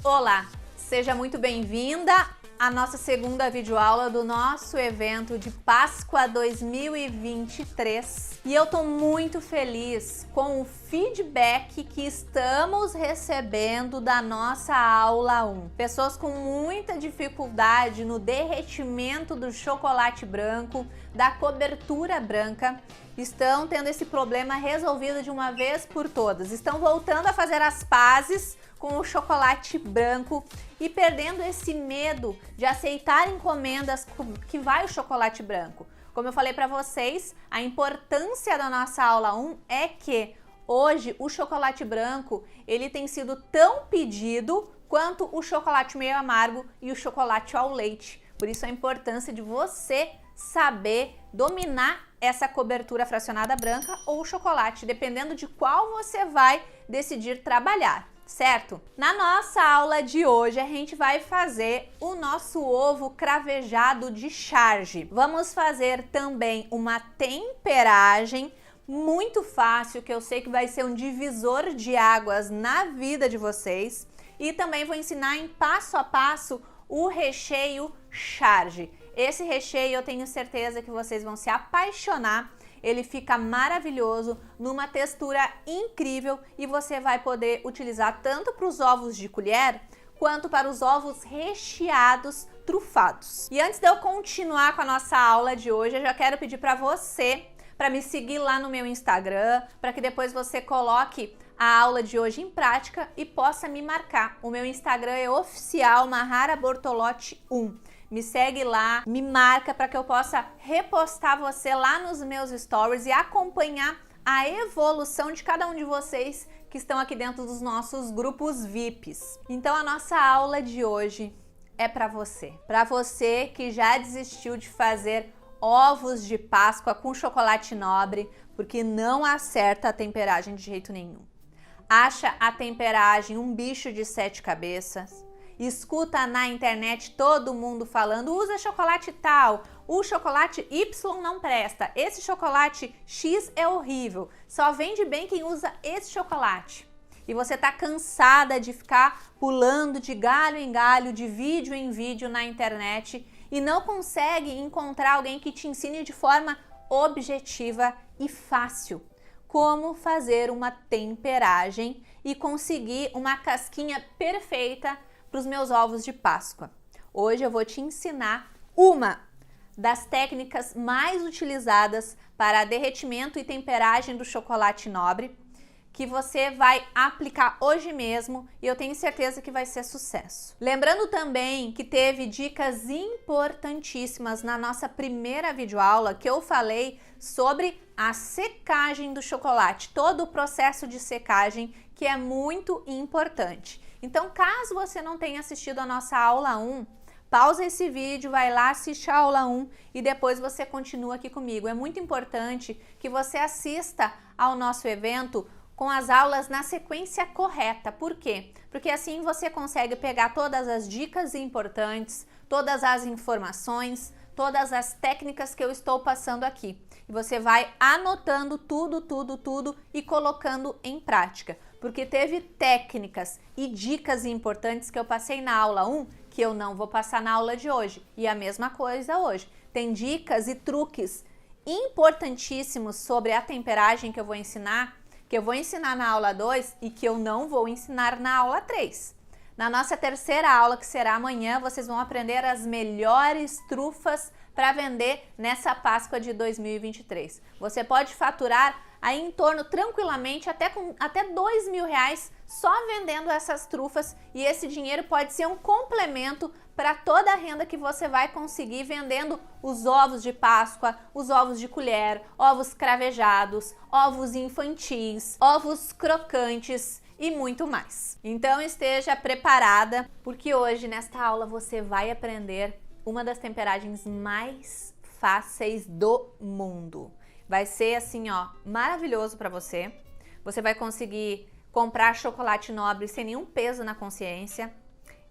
Olá, seja muito bem-vinda à nossa segunda videoaula do nosso evento de Páscoa 2023. E eu tô muito feliz com o feedback que estamos recebendo da nossa aula 1. Pessoas com muita dificuldade no derretimento do chocolate branco, da cobertura branca, estão tendo esse problema resolvido de uma vez por todas. Estão voltando a fazer as pazes com o chocolate branco e perdendo esse medo de aceitar encomendas que vai o chocolate branco. Como eu falei para vocês, a importância da nossa aula 1 é que hoje o chocolate branco ele tem sido tão pedido quanto o chocolate meio amargo e o chocolate ao leite. Por isso a importância de você saber dominar essa cobertura fracionada branca ou chocolate, dependendo de qual você vai decidir trabalhar. Certo? Na nossa aula de hoje a gente vai fazer o nosso ovo cravejado de charge. Vamos fazer também uma temperagem muito fácil, que eu sei que vai ser um divisor de águas na vida de vocês. E também vou ensinar em passo a passo o recheio charge. Esse recheio eu tenho certeza que vocês vão se apaixonar. Ele fica maravilhoso, numa textura incrível e você vai poder utilizar tanto para os ovos de colher quanto para os ovos recheados trufados. E antes de eu continuar com a nossa aula de hoje, eu já quero pedir para você para me seguir lá no meu Instagram, para que depois você coloque a aula de hoje em prática e possa me marcar. O meu Instagram é oficial Mahara Bortolotti 1. Me segue lá, me marca para que eu possa repostar você lá nos meus stories e acompanhar a evolução de cada um de vocês que estão aqui dentro dos nossos grupos VIPs. Então a nossa aula de hoje é para você que já desistiu de fazer ovos de Páscoa com chocolate nobre, porque não acerta a temperagem de jeito nenhum. Acha a temperagem um bicho de 7 cabeças. Escuta na internet todo mundo falando, usa chocolate tal, o chocolate Y não presta, esse chocolate X é horrível, só vende bem quem usa esse chocolate. E você tá cansada de ficar pulando de galho em galho, de vídeo em vídeo na internet e não consegue encontrar alguém que te ensine de forma objetiva e fácil como fazer uma temperagem e conseguir uma casquinha perfeita para os meus ovos de Páscoa. Hoje eu vou te ensinar uma das técnicas mais utilizadas para derretimento e temperagem do chocolate nobre, que você vai aplicar hoje mesmo e eu tenho certeza que vai ser sucesso. Lembrando também que teve dicas importantíssimas na nossa primeira videoaula que eu falei sobre a secagem do chocolate, todo o processo de secagem que é muito importante. Então, caso você não tenha assistido a nossa aula 1, pausa esse vídeo, vai lá, assiste a aula 1 e depois você continua aqui comigo. É muito importante que você assista ao nosso evento com as aulas na sequência correta. Por quê? Porque assim você consegue pegar todas as dicas importantes, todas as informações, todas as técnicas que eu estou passando aqui. E você vai anotando tudo e colocando em prática. Porque teve técnicas e dicas importantes que eu passei na aula 1 que eu não vou passar na aula de hoje. E a mesma coisa hoje. Tem dicas e truques importantíssimos sobre a temperagem que eu vou ensinar na aula 2 e que eu não vou ensinar na aula 3. Na nossa terceira aula, que será amanhã, vocês vão aprender as melhores trufas para vender nessa Páscoa de 2023. Você pode faturar aí em torno, tranquilamente, até R$2.000 só vendendo essas trufas, e esse dinheiro pode ser um complemento para toda a renda que você vai conseguir vendendo os ovos de Páscoa, os ovos de colher, ovos cravejados, ovos infantis, ovos crocantes e muito mais. Então esteja preparada, porque hoje nesta aula você vai aprender uma das temperagens mais fáceis do mundo. Vai ser assim, ó, maravilhoso para você. Você vai conseguir comprar chocolate nobre sem nenhum peso na consciência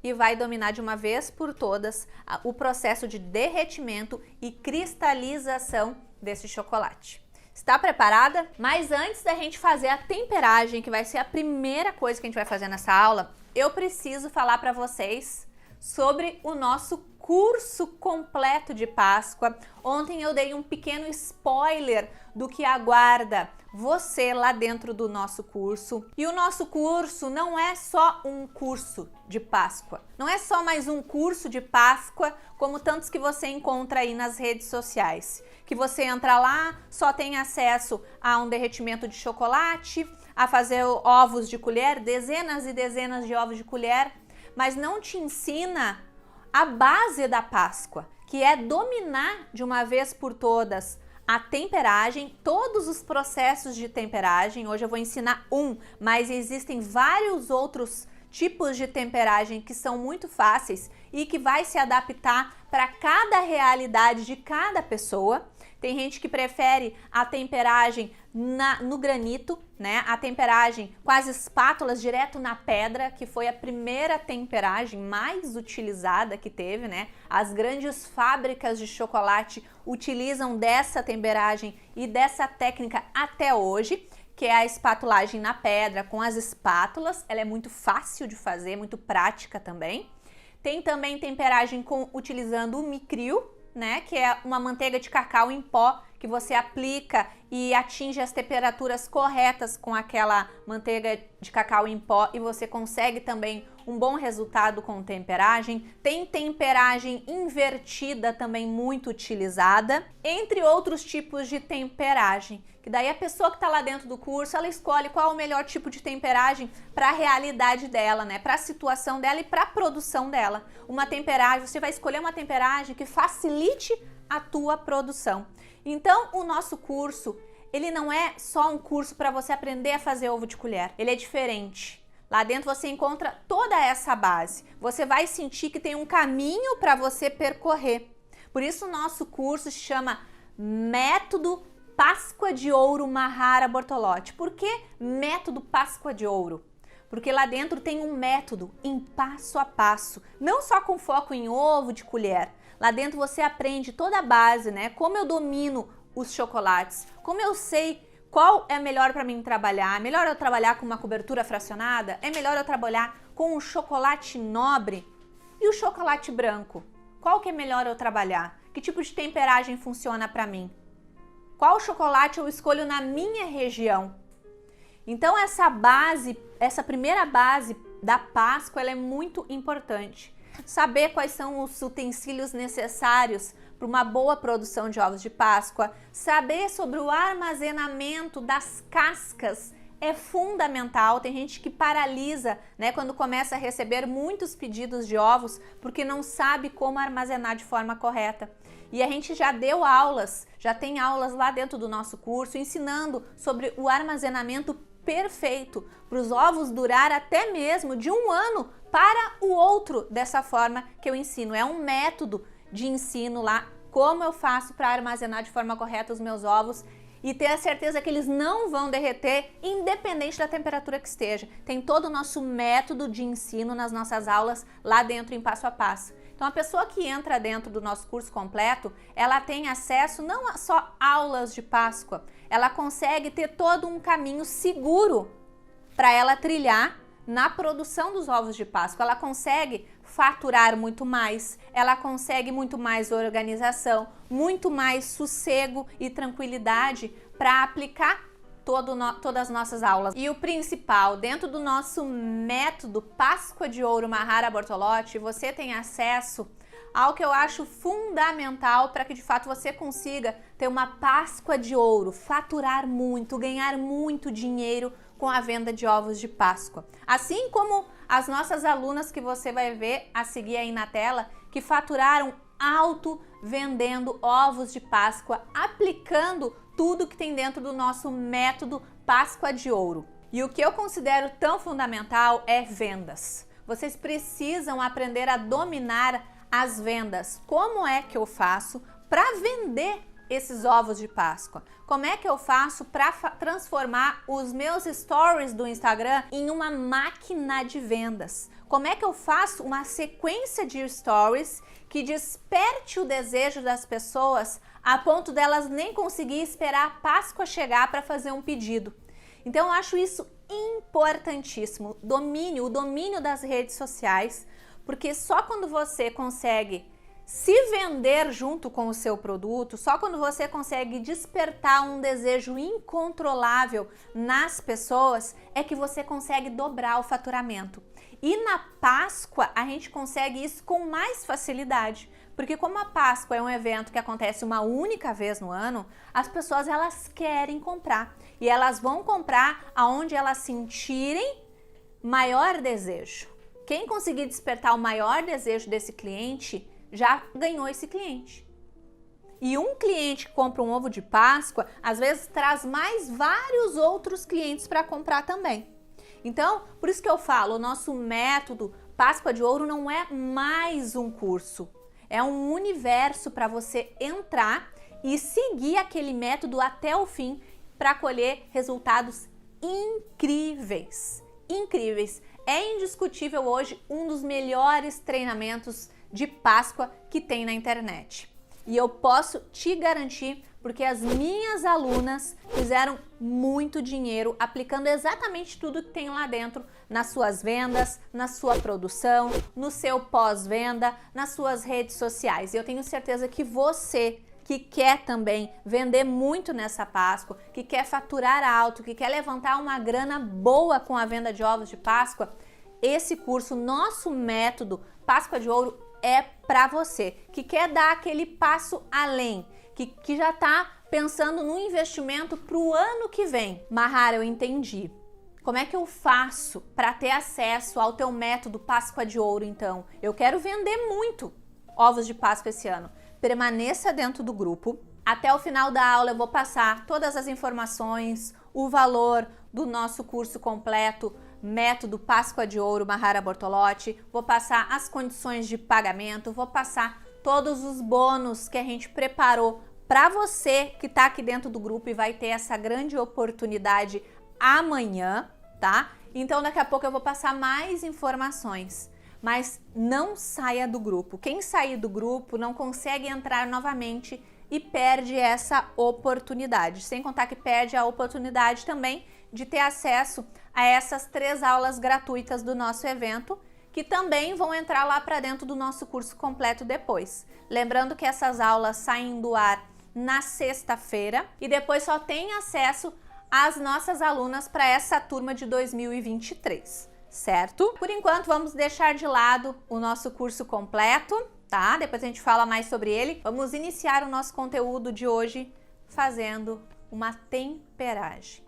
e vai dominar de uma vez por todas o processo de derretimento e cristalização desse chocolate. Está preparada? Mas antes da gente fazer a temperagem, que vai ser a primeira coisa que a gente vai fazer nessa aula, eu preciso falar para vocês sobre o nosso curso completo de Páscoa. Ontem eu dei um pequeno spoiler do que aguarda você lá dentro do nosso curso. E o nosso curso não é só um curso de Páscoa, não é só mais um curso de Páscoa como tantos que você encontra aí nas redes sociais, que você entra lá, só tem acesso a um derretimento de chocolate, a fazer ovos de colher, dezenas e dezenas de ovos de colher, mas não te ensina a base da Páscoa, que é dominar de uma vez por todas a temperagem, todos os processos de temperagem. Hoje eu vou ensinar mas existem vários outros tipos de temperagem que são muito fáceis e que vai se adaptar para cada realidade de cada pessoa. Tem gente que prefere a temperagem no granito, né? A temperagem com as espátulas direto na pedra, que foi a primeira temperagem mais utilizada que teve, né? As grandes fábricas de chocolate utilizam dessa temperagem e dessa técnica até hoje, que é a espatulagem na pedra com as espátulas. Ela é muito fácil de fazer, muito prática também. Tem também temperagem utilizando o micril, né, que é uma manteiga de cacau em pó que você aplica e atinge as temperaturas corretas com aquela manteiga de cacau em pó e você consegue também um bom resultado com temperagem. Tem temperagem invertida também muito utilizada, entre outros tipos de temperagem, que daí a pessoa que está lá dentro do curso, ela escolhe qual é o melhor tipo de temperagem para a realidade dela, né, para a situação dela e para a produção dela. Uma temperagem, você vai escolher uma temperagem que facilite a tua produção. Então, o nosso curso, ele não é só um curso para você aprender a fazer ovo de colher, ele é diferente. Lá dentro você encontra toda essa base. Você vai sentir que tem um caminho para você percorrer. Por isso o nosso curso se chama Método Páscoa de Ouro Mahara Bortolotti. Por que Método Páscoa de Ouro? Porque lá dentro tem um método em passo a passo, não só com foco em ovo de colher. Lá dentro você aprende toda a base, né? Como eu domino os chocolates, como eu sei qual é melhor para mim trabalhar. É melhor eu trabalhar com uma cobertura fracionada? É melhor eu trabalhar com um chocolate nobre? E o chocolate branco? Qual que é melhor eu trabalhar? Que tipo de temperagem funciona para mim? Qual chocolate eu escolho na minha região? Então essa primeira base da Páscoa, ela é muito importante. Saber quais são os utensílios necessários para uma boa produção de ovos de Páscoa, saber sobre o armazenamento das cascas é fundamental. Tem gente que paralisa, né, quando começa a receber muitos pedidos de ovos porque não sabe como armazenar de forma correta. E a gente já deu aulas, já tem aulas lá dentro do nosso curso ensinando sobre o armazenamento perfeito para os ovos durar até mesmo de um ano para o outro, dessa forma que eu ensino. É um método de ensino lá, como eu faço para armazenar de forma correta os meus ovos e ter a certeza que eles não vão derreter, independente da temperatura que esteja. Tem todo o nosso método de ensino nas nossas aulas lá dentro em passo a passo. Então a pessoa que entra dentro do nosso curso completo, ela tem acesso não a só aulas de Páscoa, ela consegue ter todo um caminho seguro para ela trilhar na produção dos ovos de Páscoa. Ela consegue faturar muito mais, ela consegue muito mais organização, muito mais sossego e tranquilidade para aplicar todas as nossas aulas. E o principal, dentro do nosso método Páscoa de Ouro Mahara Bortolotti, você tem acesso ao que eu acho fundamental para que de fato você consiga ter uma Páscoa de ouro, faturar muito, ganhar muito dinheiro com a venda de ovos de Páscoa. Assim como as nossas alunas que você vai ver a seguir aí na tela, que faturaram alto vendendo ovos de Páscoa, aplicando tudo que tem dentro do nosso método Páscoa de Ouro. E o que eu considero tão fundamental é vendas. Vocês precisam aprender a dominar as vendas. Como é que eu faço para vender esses ovos de Páscoa? Como é que eu faço para transformar os meus stories do Instagram em uma máquina de vendas? Como é que eu faço uma sequência de stories que desperte o desejo das pessoas a ponto delas nem conseguir esperar a Páscoa chegar para fazer um pedido? Então eu acho isso importantíssimo, o domínio das redes sociais, porque só quando você consegue se vender junto com o seu produto, só quando você consegue despertar um desejo incontrolável nas pessoas, é que você consegue dobrar o faturamento. E na Páscoa a gente consegue isso com mais facilidade, porque como a Páscoa é um evento que acontece uma única vez no ano, as pessoas elas querem comprar e elas vão comprar aonde elas sentirem maior desejo. Quem conseguir despertar o maior desejo desse cliente já ganhou esse cliente. E um cliente que compra um ovo de Páscoa, às vezes traz mais vários outros clientes para comprar também. Então, por isso que eu falo, o nosso método Páscoa de Ouro não é mais um curso. É um universo para você entrar e seguir aquele método até o fim para colher resultados incríveis. Incríveis. É indiscutível hoje um dos melhores treinamentos de Páscoa que tem na internet. E eu posso te garantir, porque as minhas alunas fizeram muito dinheiro aplicando exatamente tudo que tem lá dentro nas suas vendas, na sua produção, no seu pós-venda, nas suas redes sociais. E eu tenho certeza que você que quer também vender muito nessa Páscoa, que quer faturar alto, que quer levantar uma grana boa com a venda de ovos de Páscoa, esse curso, nosso método Páscoa de Ouro, é para você que quer dar aquele passo além, que já está pensando no investimento para o ano que vem. Mahara, eu entendi. Como é que eu faço para ter acesso ao teu método Páscoa de Ouro, então? Eu quero vender muito ovos de Páscoa esse ano. Permaneça dentro do grupo. Até o final da aula eu vou passar todas as informações, o valor do nosso curso completo, método Páscoa de Ouro Mahara Bortolotti, vou passar as condições de pagamento, vou passar todos os bônus que a gente preparou para você que está aqui dentro do grupo e vai ter essa grande oportunidade amanhã, tá? Então daqui a pouco eu vou passar mais informações, mas não saia do grupo. Quem sair do grupo não consegue entrar novamente e perde essa oportunidade, sem contar que perde a oportunidade também de ter acesso a essas 3 aulas gratuitas do nosso evento, que também vão entrar lá para dentro do nosso curso completo depois. Lembrando que essas aulas saem do ar na sexta-feira e depois só tem acesso às nossas alunas para essa turma de 2023, certo? Por enquanto, vamos deixar de lado o nosso curso completo, tá? Depois a gente fala mais sobre ele. Vamos iniciar o nosso conteúdo de hoje fazendo uma temperagem.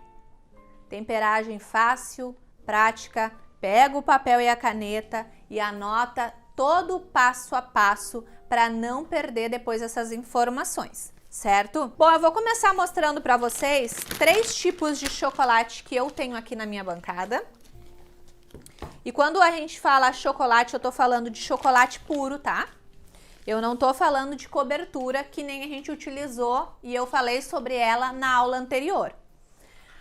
Temperagem fácil, prática, pega o papel e a caneta e anota todo o passo a passo para não perder depois essas informações, certo? Bom, eu vou começar mostrando para vocês 3 tipos de chocolate que eu tenho aqui na minha bancada. E quando a gente fala chocolate, eu tô falando de chocolate puro, tá? Eu não tô falando de cobertura que nem a gente utilizou e eu falei sobre ela na aula anterior.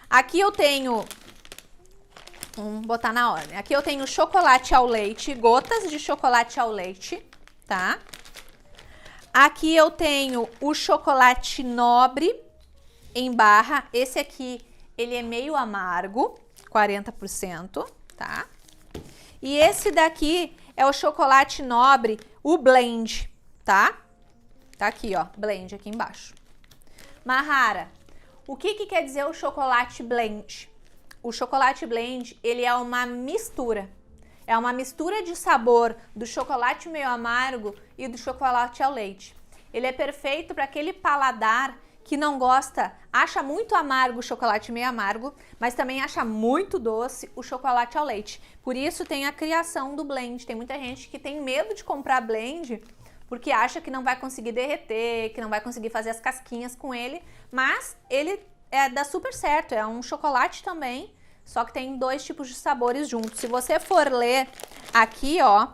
Aqui eu tenho, vamos botar na ordem, aqui eu tenho chocolate ao leite, gotas de chocolate ao leite, tá? Aqui eu tenho o chocolate nobre em barra, esse aqui ele é meio amargo, 40%, tá? E esse daqui é o chocolate nobre, o blend, tá? Tá aqui, ó, blend aqui embaixo. Mahara, o que quer dizer o chocolate blend? O chocolate blend, ele é uma mistura. É uma mistura de sabor do chocolate meio amargo e do chocolate ao leite. Ele é perfeito para aquele paladar que não gosta, acha muito amargo o chocolate meio amargo, mas também acha muito doce o chocolate ao leite. Por isso tem a criação do blend. Tem muita gente que tem medo de comprar blend porque acha que não vai conseguir derreter, que não vai conseguir fazer as casquinhas com ele, mas ele dá super certo, é um chocolate também só que tem 2 tipos de sabores juntos. Se você for ler aqui, ó,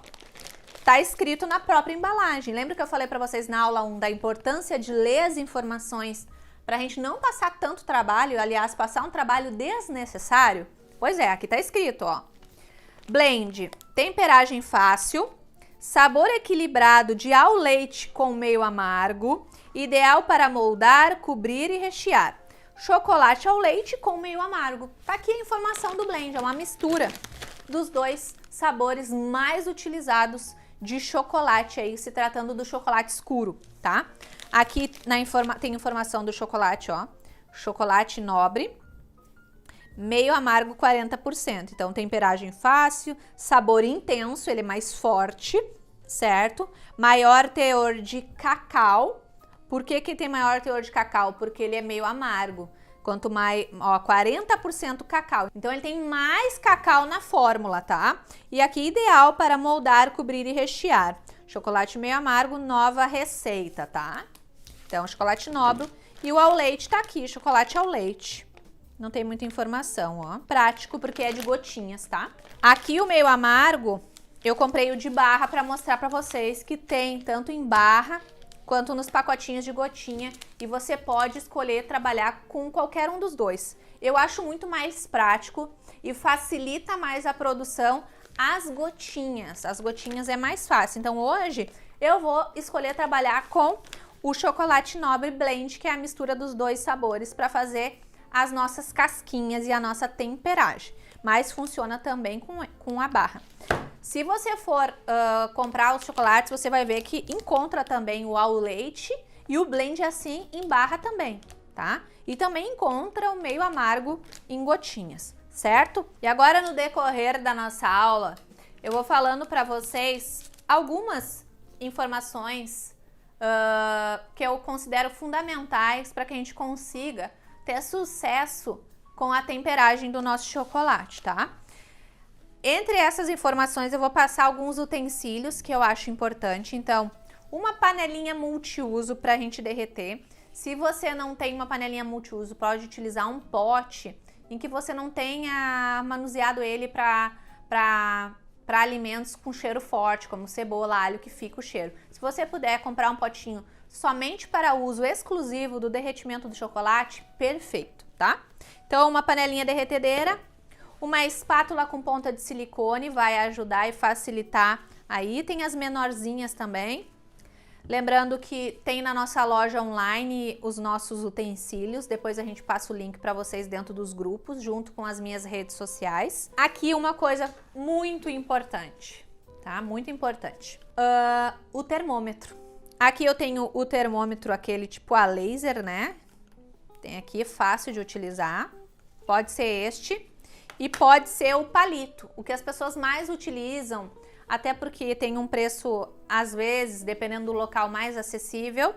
tá escrito na própria embalagem. Lembra que eu falei para vocês na aula 1 da importância de ler as informações para a gente não passar tanto trabalho, aliás, passar um trabalho desnecessário? Pois é, aqui tá escrito, ó. Blend, temperagem fácil, sabor equilibrado de ao leite com meio amargo, ideal para moldar, cobrir e rechear. Chocolate ao leite com meio amargo. Tá aqui a informação do blend, é uma mistura dos 2 sabores mais utilizados de chocolate aí, se tratando do chocolate escuro, tá? Aqui tem informação do chocolate, ó. Chocolate nobre, meio amargo 40%. Então, temperagem fácil, sabor intenso, ele é mais forte, certo? Maior teor de cacau. Por que que tem maior teor de cacau? Porque ele é meio amargo. Quanto mais, ó, 40% cacau. Então, ele tem mais cacau na fórmula, tá? E aqui, ideal para moldar, cobrir e rechear. Chocolate meio amargo, nova receita, tá? Então, chocolate nobre. E o ao leite tá aqui, chocolate ao leite. Não tem muita informação, ó. Prático, porque é de gotinhas, tá? Aqui, o meio amargo, eu comprei o de barra para mostrar para vocês que tem tanto em barra quanto nos pacotinhos de gotinha, e você pode escolher trabalhar com qualquer um dos 2. Eu acho muito mais prático e facilita mais a produção as gotinhas. As gotinhas é mais fácil. Então hoje eu vou escolher trabalhar com o chocolate nobre blend, que é a mistura dos 2 sabores para fazer as nossas casquinhas e a nossa temperagem. Mas funciona também com a barra. Se você for comprar os chocolates, você vai ver que encontra também o ao leite e o blend assim em barra também, tá? E também encontra o meio amargo em gotinhas, certo? E agora, no decorrer da nossa aula, eu vou falando para vocês algumas informações que eu considero fundamentais para que a gente consiga ter sucesso com a temperagem do nosso chocolate, tá? Entre essas informações, eu vou passar alguns utensílios que eu acho importante. Então, uma panelinha multiuso para a gente derreter. Se você não tem uma panelinha multiuso, pode utilizar um pote em que você não tenha manuseado ele para alimentos com cheiro forte, como cebola, alho, que fica o cheiro. Se você puder comprar um potinho somente para uso exclusivo do derretimento do chocolate, perfeito, tá? Então, uma panelinha derretedeira. Uma espátula com ponta de silicone vai ajudar e facilitar aí. Tem as menorzinhas também. Lembrando que tem na nossa loja online os nossos utensílios. Depois a gente passa o link para vocês dentro dos grupos, junto com as minhas redes sociais. Aqui uma coisa muito importante, tá? Muito importante. O termômetro. Aqui eu tenho o termômetro, aquele tipo a laser, né? Tem aqui, fácil de utilizar. Pode ser este. E pode ser o palito, o que as pessoas mais utilizam, até porque tem um preço, às vezes, dependendo do local, mais acessível,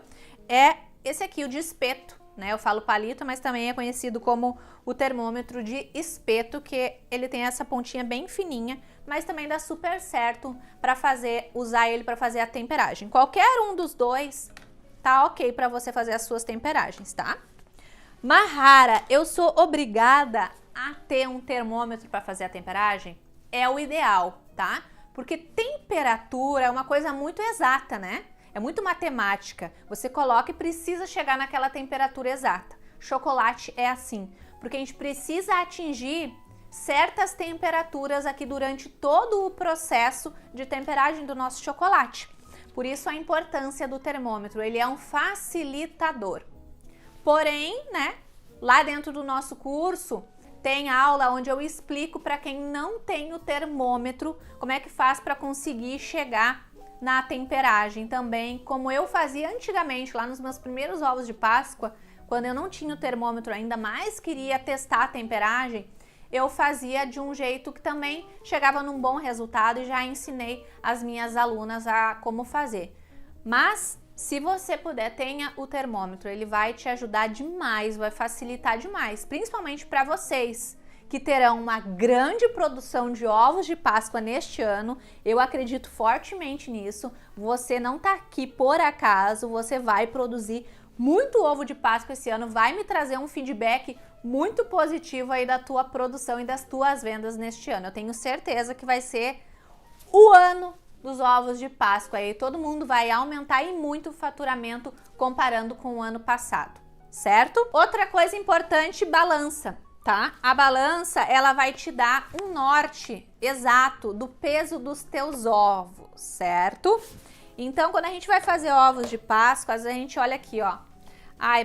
é esse aqui, o de espeto, né? Eu falo palito, mas também é conhecido como o termômetro de espeto, que ele tem essa pontinha bem fininha, mas também dá super certo para usar ele para fazer a temperagem. Qualquer um dos 2 tá ok para você fazer as suas temperagens, tá? Mahara, eu sou obrigada a ter um termômetro para fazer a temperagem? É o ideal, tá? Porque temperatura é uma coisa muito exata, né? É muito matemática. Você coloca e precisa chegar naquela temperatura exata. Chocolate é assim, porque a gente precisa atingir certas temperaturas aqui durante todo o processo de temperagem do nosso chocolate. Por isso a importância do termômetro, ele é um facilitador. Porém, né, lá dentro do nosso curso, tem aula onde eu explico para quem não tem o termômetro como é que faz para conseguir chegar na temperagem também, como eu fazia antigamente lá nos meus primeiros ovos de Páscoa, quando eu não tinha o termômetro ainda, mas queria testar a temperagem, eu fazia de um jeito que também chegava num bom resultado e já ensinei as minhas alunas a como fazer. Mas se você puder, tenha o termômetro, ele vai te ajudar demais, vai facilitar demais, principalmente para vocês que terão uma grande produção de ovos de Páscoa neste ano. Eu acredito fortemente nisso. Você não tá aqui por acaso, você vai produzir muito ovo de Páscoa esse ano, vai me trazer um feedback muito positivo aí da tua produção e das tuas vendas neste ano. Eu tenho certeza que vai ser o ano dos ovos de Páscoa aí. Todo mundo vai aumentar e muito o faturamento comparando com o ano passado, certo? Outra coisa importante, balança, tá? A balança, ela vai te dar um norte exato do peso dos teus ovos, certo? Então, quando a gente vai fazer ovos de Páscoa, a gente olha aqui, ó.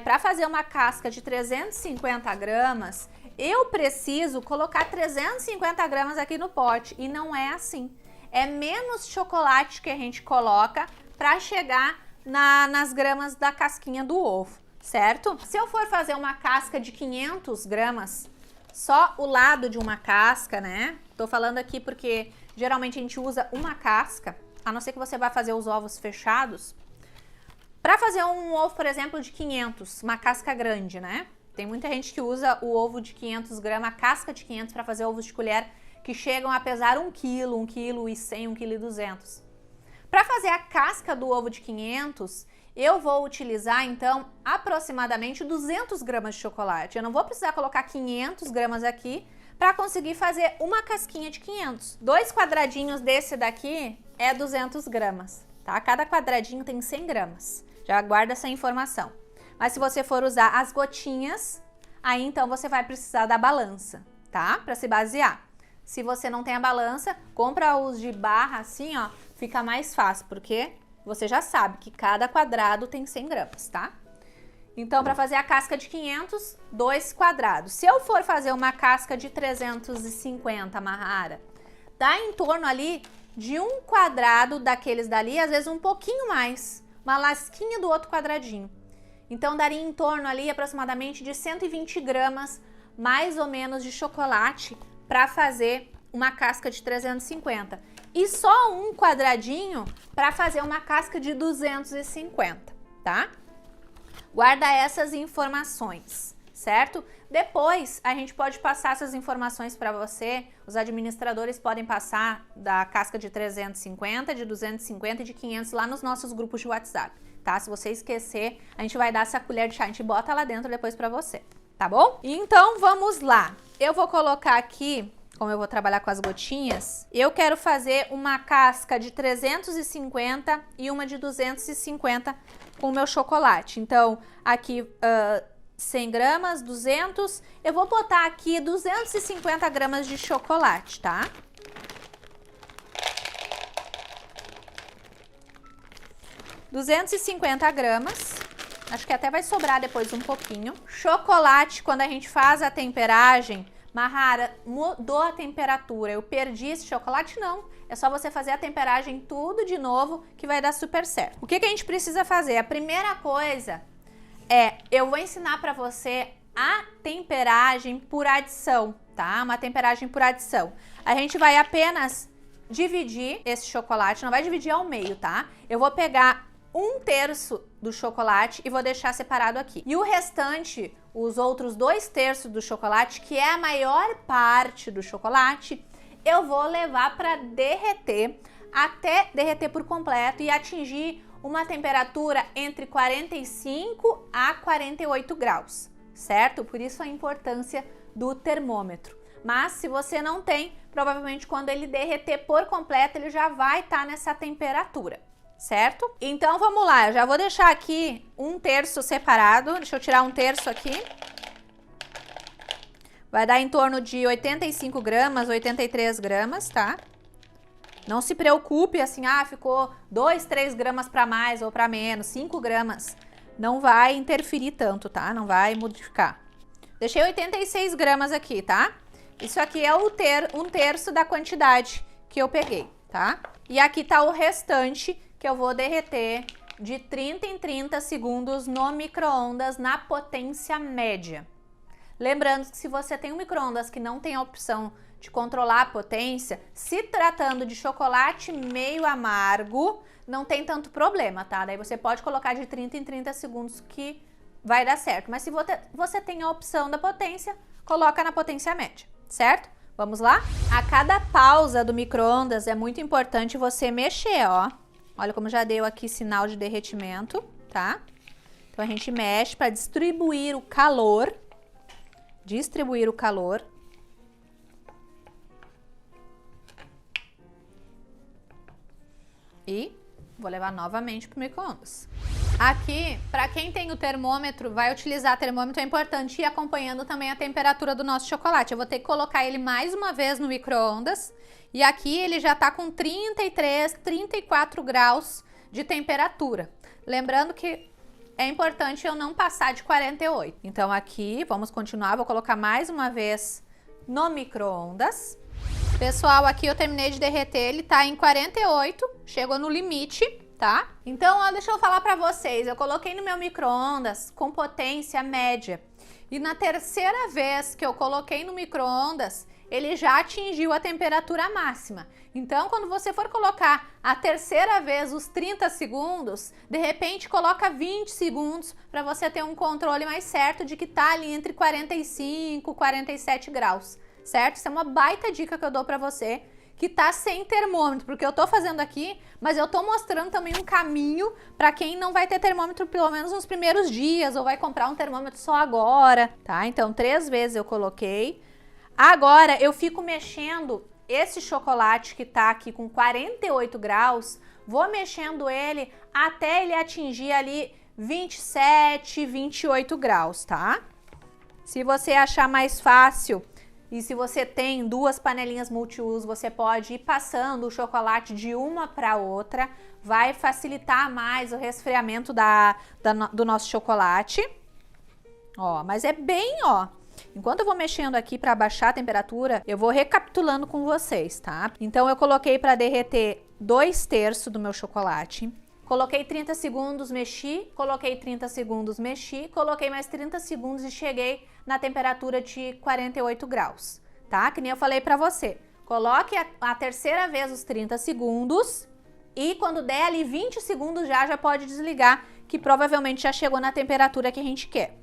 Para fazer uma casca de 350 gramas, eu preciso colocar 350 gramas aqui no pote. E não é assim. É menos chocolate que a gente coloca para chegar nas gramas da casquinha do ovo, certo? Se eu for fazer uma casca de 500 gramas, só o lado de uma casca, né? Tô falando aqui porque geralmente a gente usa uma casca, a não ser que você vá fazer os ovos fechados. Para fazer um ovo, por exemplo, de 500, uma casca grande, né? Tem muita gente que usa o ovo de 500 gramas, a casca de 500 para fazer ovos de colher que chegam a pesar 1 kg, 1 kg e 100, 1 kg e 200. Para fazer a casca do ovo de 500, eu vou utilizar, então, aproximadamente 200 gramas de chocolate. Eu não vou precisar colocar 500 gramas aqui para conseguir fazer uma casquinha de 500. 2 quadradinhos desse daqui é 200 gramas, tá? Cada quadradinho tem 100 gramas. Já guarda essa informação. Mas se você for usar as gotinhas, aí então você vai precisar da balança, tá? Para se basear. Se você não tem a balança, compra os de barra assim, ó, fica mais fácil, porque você já sabe que cada quadrado tem 100 gramas, tá? Então, para fazer a casca de 500, 2 quadrados. Se eu for fazer uma casca de 350, Mahara, dá em torno ali de 1 quadrado daqueles dali, às vezes um pouquinho mais, uma lasquinha do outro quadradinho. Então, daria em torno ali aproximadamente de 120 gramas, mais ou menos, de chocolate para fazer uma casca de 350. E só um quadradinho para fazer uma casca de 250, tá? Guarda essas informações, certo? Depois, a gente pode passar essas informações para você. Os administradores podem passar da casca de 350, de 250 e de 500 lá nos nossos grupos de WhatsApp, tá? Se você esquecer, a gente vai dar essa colher de chá, a gente bota lá dentro depois para você, tá bom? Então, vamos lá. Eu vou colocar aqui, como eu vou trabalhar com as gotinhas, eu quero fazer uma casca de 350 e uma de 250 com o meu chocolate. Então, aqui 100 gramas, 200, eu vou botar aqui 250 gramas de chocolate, tá? (250 gramas), acho que até vai sobrar depois um pouquinho. Chocolate, quando a gente faz a temperagem, Mahara, mudou a temperatura, eu perdi esse chocolate? Não, é só você fazer a temperagem tudo de novo que vai dar super certo. O que a gente precisa fazer? A primeira coisa é, eu vou ensinar para você a temperagem por adição, tá? Uma temperagem por adição. A gente vai apenas dividir esse chocolate, não vai dividir ao meio, tá? Eu vou pegar 1/3 do chocolate e vou deixar separado aqui. E o restante, os outros 2/3 do chocolate, que é a maior parte do chocolate, eu vou levar para derreter, até derreter por completo e atingir uma temperatura entre 45 a 48 graus, certo? Por isso a importância do termômetro. Mas se você não tem, provavelmente quando ele derreter por completo, ele já vai estar nessa temperatura, certo? Então vamos lá, eu já vou deixar aqui 1/3 separado, deixa eu tirar 1/3 aqui. Vai dar em torno de 85 gramas, 83 gramas, tá? Não se preocupe assim, ficou 2, 3 gramas para mais ou para menos, 5 gramas. Não vai interferir tanto, tá? Não vai modificar. Deixei 86 gramas aqui, tá? Isso aqui é 1/3 da quantidade que eu peguei, tá? E aqui tá o restante que eu vou derreter de 30 em 30 segundos no micro-ondas na potência média. Lembrando que se você tem um micro-ondas que não tem a opção de controlar a potência, se tratando de chocolate meio amargo, não tem tanto problema, tá? Daí você pode colocar de 30 em 30 segundos que vai dar certo. Mas se você tem a opção da potência, coloca na potência média, certo? Vamos lá? A cada pausa do micro-ondas é muito importante você mexer, ó. Olha como já deu aqui sinal de derretimento, tá? Então a gente mexe para distribuir o calor distribuir o calor. E vou levar novamente para o micro-ondas. Aqui, para quem tem o termômetro, vai utilizar termômetro, é importante ir acompanhando também a temperatura do nosso chocolate. Eu vou ter que colocar ele mais uma vez no micro-ondas. E aqui ele já está com 33, 34 graus de temperatura. Lembrando que é importante eu não passar de 48. Então aqui, vamos continuar, vou colocar mais uma vez no micro-ondas. Pessoal, aqui eu terminei de derreter, ele tá em 48, chegou no limite, tá? Então, ó, deixa eu falar pra vocês, eu coloquei no meu micro-ondas com potência média. E na terceira vez que eu coloquei no micro-ondas, ele já atingiu a temperatura máxima. Então, quando você for colocar a terceira vez os 30 segundos, de repente coloca 20 segundos para você ter um controle mais certo de que tá ali entre 45 e 47 graus. Certo? Isso é uma baita dica que eu dou pra você que tá sem termômetro, porque eu tô fazendo aqui, mas eu tô mostrando também um caminho pra quem não vai ter termômetro pelo menos nos primeiros dias, ou vai comprar um termômetro só agora, tá? Então, 3 vezes eu coloquei. Agora, eu fico mexendo esse chocolate que tá aqui com 48 graus, vou mexendo ele até ele atingir ali 27, 28 graus, tá? Se você achar mais fácil... E se você tem 2 panelinhas multiuso, você pode ir passando o chocolate de uma para outra. Vai facilitar mais o resfriamento do nosso chocolate. Ó, mas é bem, ó. Enquanto eu vou mexendo aqui para baixar a temperatura, eu vou recapitulando com vocês, tá? Então eu coloquei para derreter 2/3 do meu chocolate. Coloquei 30 segundos, mexi, coloquei 30 segundos, mexi, coloquei mais 30 segundos e cheguei na temperatura de 48 graus, tá? Que nem eu falei pra você. Coloque a terceira vez os 30 segundos e quando der ali 20 segundos já pode desligar, que provavelmente já chegou na temperatura que a gente quer.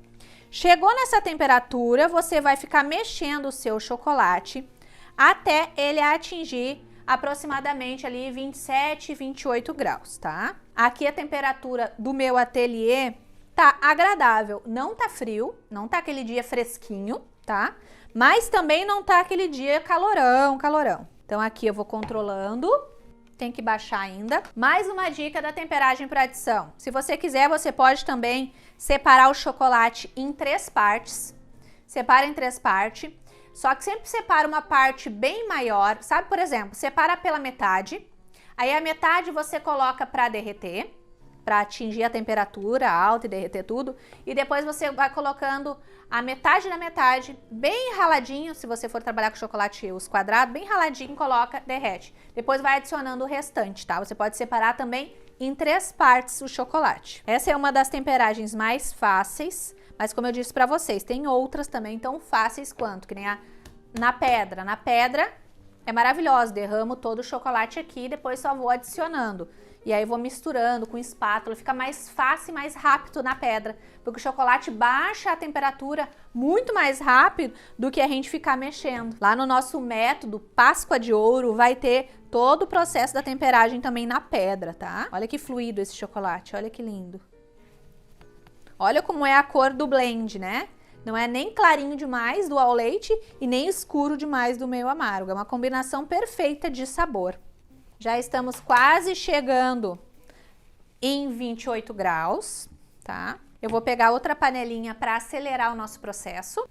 Chegou nessa temperatura, você vai ficar mexendo o seu chocolate até ele atingir aproximadamente ali 27, 28 graus, tá? Aqui a temperatura do meu ateliê tá agradável, não tá frio, não tá aquele dia fresquinho, tá? Mas também não tá aquele dia calorão. Então aqui eu vou controlando, tem que baixar ainda. Mais uma dica da temperagem para adição. Se você quiser, você pode também separar o chocolate em 3 partes. Separa em 3 partes. Só que sempre separa uma parte bem maior, sabe? Por exemplo, separa pela metade, aí a metade você coloca para derreter, para atingir a temperatura alta e derreter tudo, e depois você vai colocando a metade da metade, bem raladinho, se você for trabalhar com chocolate os quadrados, bem raladinho, coloca, derrete. Depois vai adicionando o restante, tá? Você pode separar também em 3 partes o chocolate. Essa é uma das temperagens mais fáceis, mas como eu disse pra vocês, tem outras também tão fáceis quanto, que nem na pedra. Na pedra é maravilhosa, derramo todo o chocolate aqui e depois só vou adicionando. E aí vou misturando com espátula, fica mais fácil e mais rápido na pedra, porque o chocolate baixa a temperatura muito mais rápido do que a gente ficar mexendo. Lá no nosso método Páscoa de Ouro vai ter todo o processo da temperagem também na pedra, tá? Olha que fluido esse chocolate, olha que lindo. Olha como é a cor do blend, né? Não é nem clarinho demais do ao leite e nem escuro demais do meio amargo. É uma combinação perfeita de sabor. Já estamos quase chegando em 28 graus, tá? Eu vou pegar outra panelinha para acelerar o nosso processo.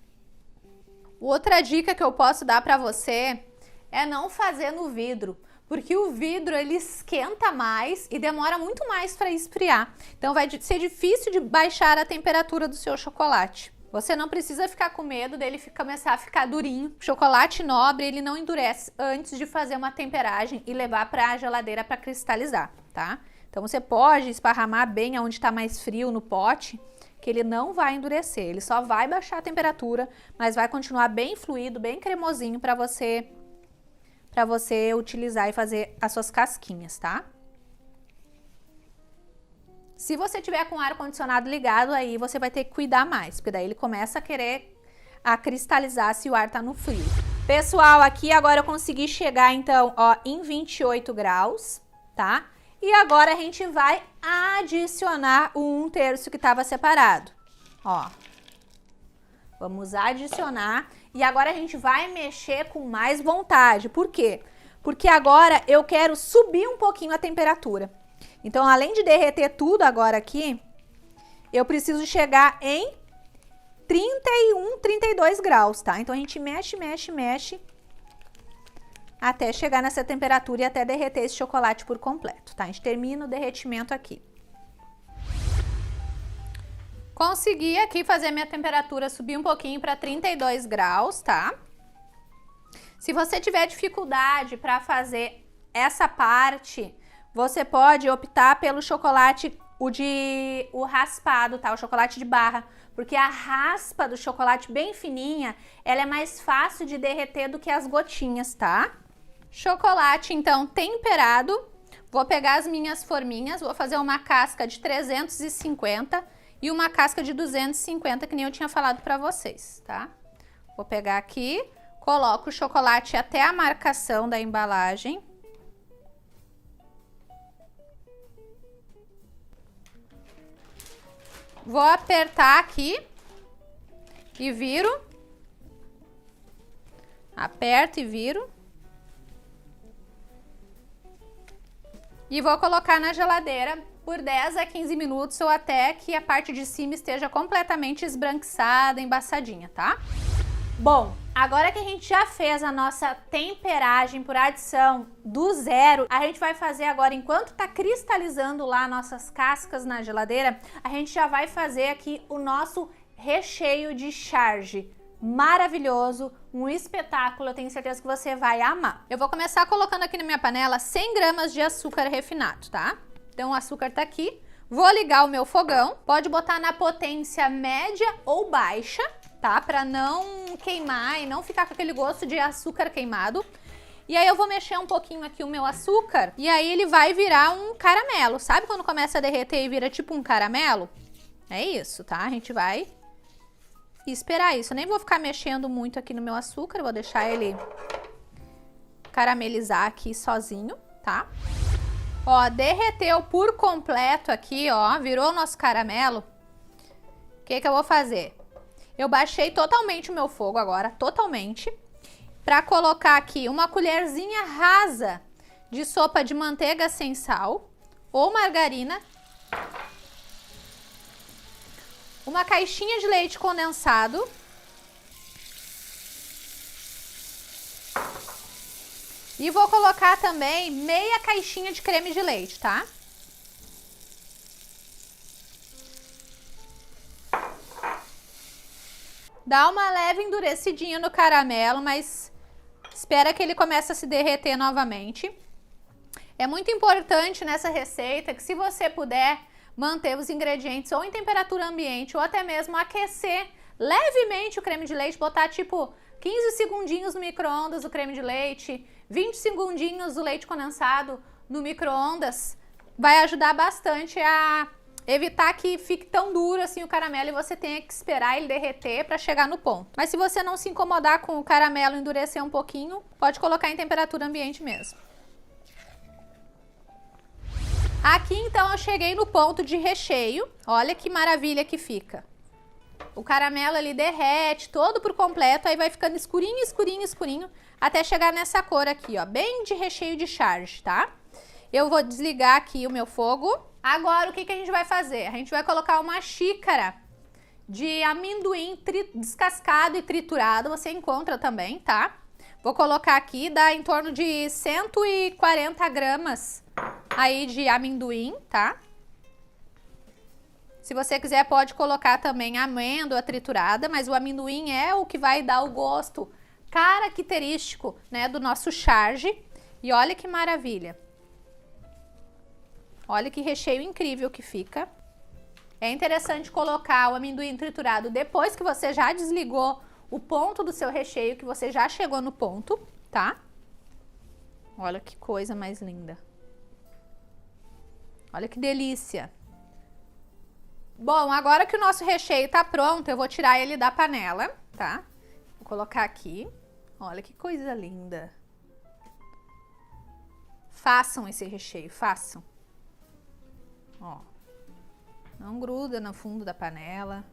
Outra dica que eu posso dar para você é não fazer no vidro, porque o vidro ele esquenta mais e demora muito mais para esfriar. Então vai ser difícil de baixar a temperatura do seu chocolate. Você não precisa ficar com medo dele começar a ficar durinho. O chocolate nobre ele não endurece antes de fazer uma temperagem e levar para a geladeira para cristalizar, tá? Então você pode esparramar bem aonde está mais frio no pote, que ele não vai endurecer, ele só vai baixar a temperatura, mas vai continuar bem fluido, bem cremosinho para você utilizar e fazer as suas casquinhas, tá? Se você tiver com o ar-condicionado ligado, aí você vai ter que cuidar mais, porque daí ele começa a querer cristalizar se o ar tá no frio. Pessoal, aqui agora eu consegui chegar, então, ó, em 28 graus, tá? E agora a gente vai adicionar o 1/3 que estava separado, ó. Vamos adicionar e agora a gente vai mexer com mais vontade. Por quê? Porque agora eu quero subir um pouquinho a temperatura. Então, além de derreter tudo agora aqui, eu preciso chegar em 31, 32 graus, tá? Então, a gente mexe, mexe, mexe até chegar nessa temperatura e até derreter esse chocolate por completo, tá? A gente termina o derretimento aqui. Consegui aqui fazer minha temperatura subir um pouquinho para 32 graus, tá? Se você tiver dificuldade para fazer essa parte, você pode optar pelo chocolate, o raspado, tá? O chocolate de barra, porque a raspa do chocolate bem fininha, ela é mais fácil de derreter do que as gotinhas, tá? Chocolate, então, temperado. Vou pegar as minhas forminhas, vou fazer uma casca de 350 e uma casca de 250, que nem eu tinha falado para vocês, tá? Vou pegar aqui, coloco o chocolate até a marcação da embalagem. Vou apertar aqui e viro. Aperto e viro. E vou colocar na geladeira por 10 a 15 minutos ou até que a parte de cima esteja completamente esbranquiçada, embaçadinha, tá? Bom, agora que a gente já fez a nossa temperagem por adição do zero, a gente vai fazer agora, enquanto tá cristalizando lá nossas cascas na geladeira, a gente já vai fazer aqui o nosso recheio de charge. Maravilhoso, um espetáculo, eu tenho certeza que você vai amar. Eu vou começar colocando aqui na minha panela 100 gramas de açúcar refinado, tá? Então o açúcar tá aqui, vou ligar o meu fogão, pode botar na potência média ou baixa, tá? Pra não queimar e não ficar com aquele gosto de açúcar queimado. E aí eu vou mexer um pouquinho aqui o meu açúcar e aí ele vai virar um caramelo. Sabe quando começa a derreter e vira tipo um caramelo? É isso, tá? A gente vai esperar isso. Eu nem vou ficar mexendo muito aqui no meu açúcar, vou deixar ele caramelizar aqui sozinho, tá? Ó, derreteu por completo aqui, ó, virou o nosso caramelo. O que que eu vou fazer? Eu baixei totalmente o meu fogo agora, totalmente, para colocar aqui uma colherzinha rasa de sopa de manteiga sem sal ou margarina, uma caixinha de leite condensado, e vou colocar também meia caixinha de creme de leite, tá? Dá uma leve endurecidinha no caramelo, mas espera que ele comece a se derreter novamente. É muito importante nessa receita que, se você puder, manter os ingredientes ou em temperatura ambiente ou até mesmo aquecer levemente o creme de leite, botar tipo 15 segundinhos no micro-ondas o creme de leite, 20 segundinhos o leite condensado no micro-ondas, vai ajudar bastante a evitar que fique tão duro assim o caramelo e você tenha que esperar ele derreter para chegar no ponto. Mas se você não se incomodar com o caramelo endurecer um pouquinho, pode colocar em temperatura ambiente mesmo. Aqui então eu cheguei no ponto de recheio, olha que maravilha que fica. O caramelo ali derrete todo por completo, aí vai ficando escurinho, escurinho, escurinho, até chegar nessa cor aqui, ó, bem de recheio de charge, tá? Eu vou desligar aqui o meu fogo. Agora, o que que a gente vai fazer? A gente vai colocar uma xícara de amendoim descascado e triturado, você encontra também, tá? Vou colocar aqui, dá em torno de 140 gramas aí de amendoim, tá? Se você quiser, pode colocar também amêndoa triturada, mas o amendoim é o que vai dar o gosto característico, né, do nosso charge. E olha que maravilha. Olha que recheio incrível que fica. É interessante colocar o amendoim triturado depois que você já desligou o ponto do seu recheio, que você já chegou no ponto, tá? Olha que coisa mais linda. Olha que delícia. Bom, agora que o nosso recheio tá pronto, eu vou tirar ele da panela, tá? Vou colocar aqui. Olha que coisa linda. Façam esse recheio, façam. Ó, não gruda no fundo da panela.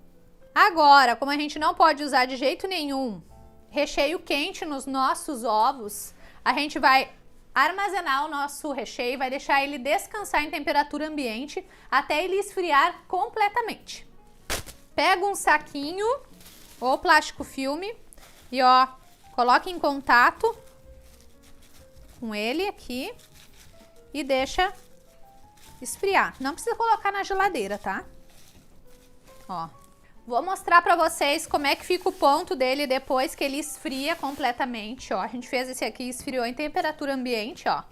Agora, como a gente não pode usar de jeito nenhum recheio quente nos nossos ovos, a gente vai armazenar o nosso recheio, vai deixar ele descansar em temperatura ambiente até ele esfriar completamente. Pega um saquinho ou plástico filme e ó, coloque em contato com ele aqui e deixa esfriar. Não precisa colocar na geladeira, tá? Ó, vou mostrar pra vocês como é que fica o ponto dele depois que ele esfria completamente, ó. A gente fez esse aqui, esfriou em temperatura ambiente, ó.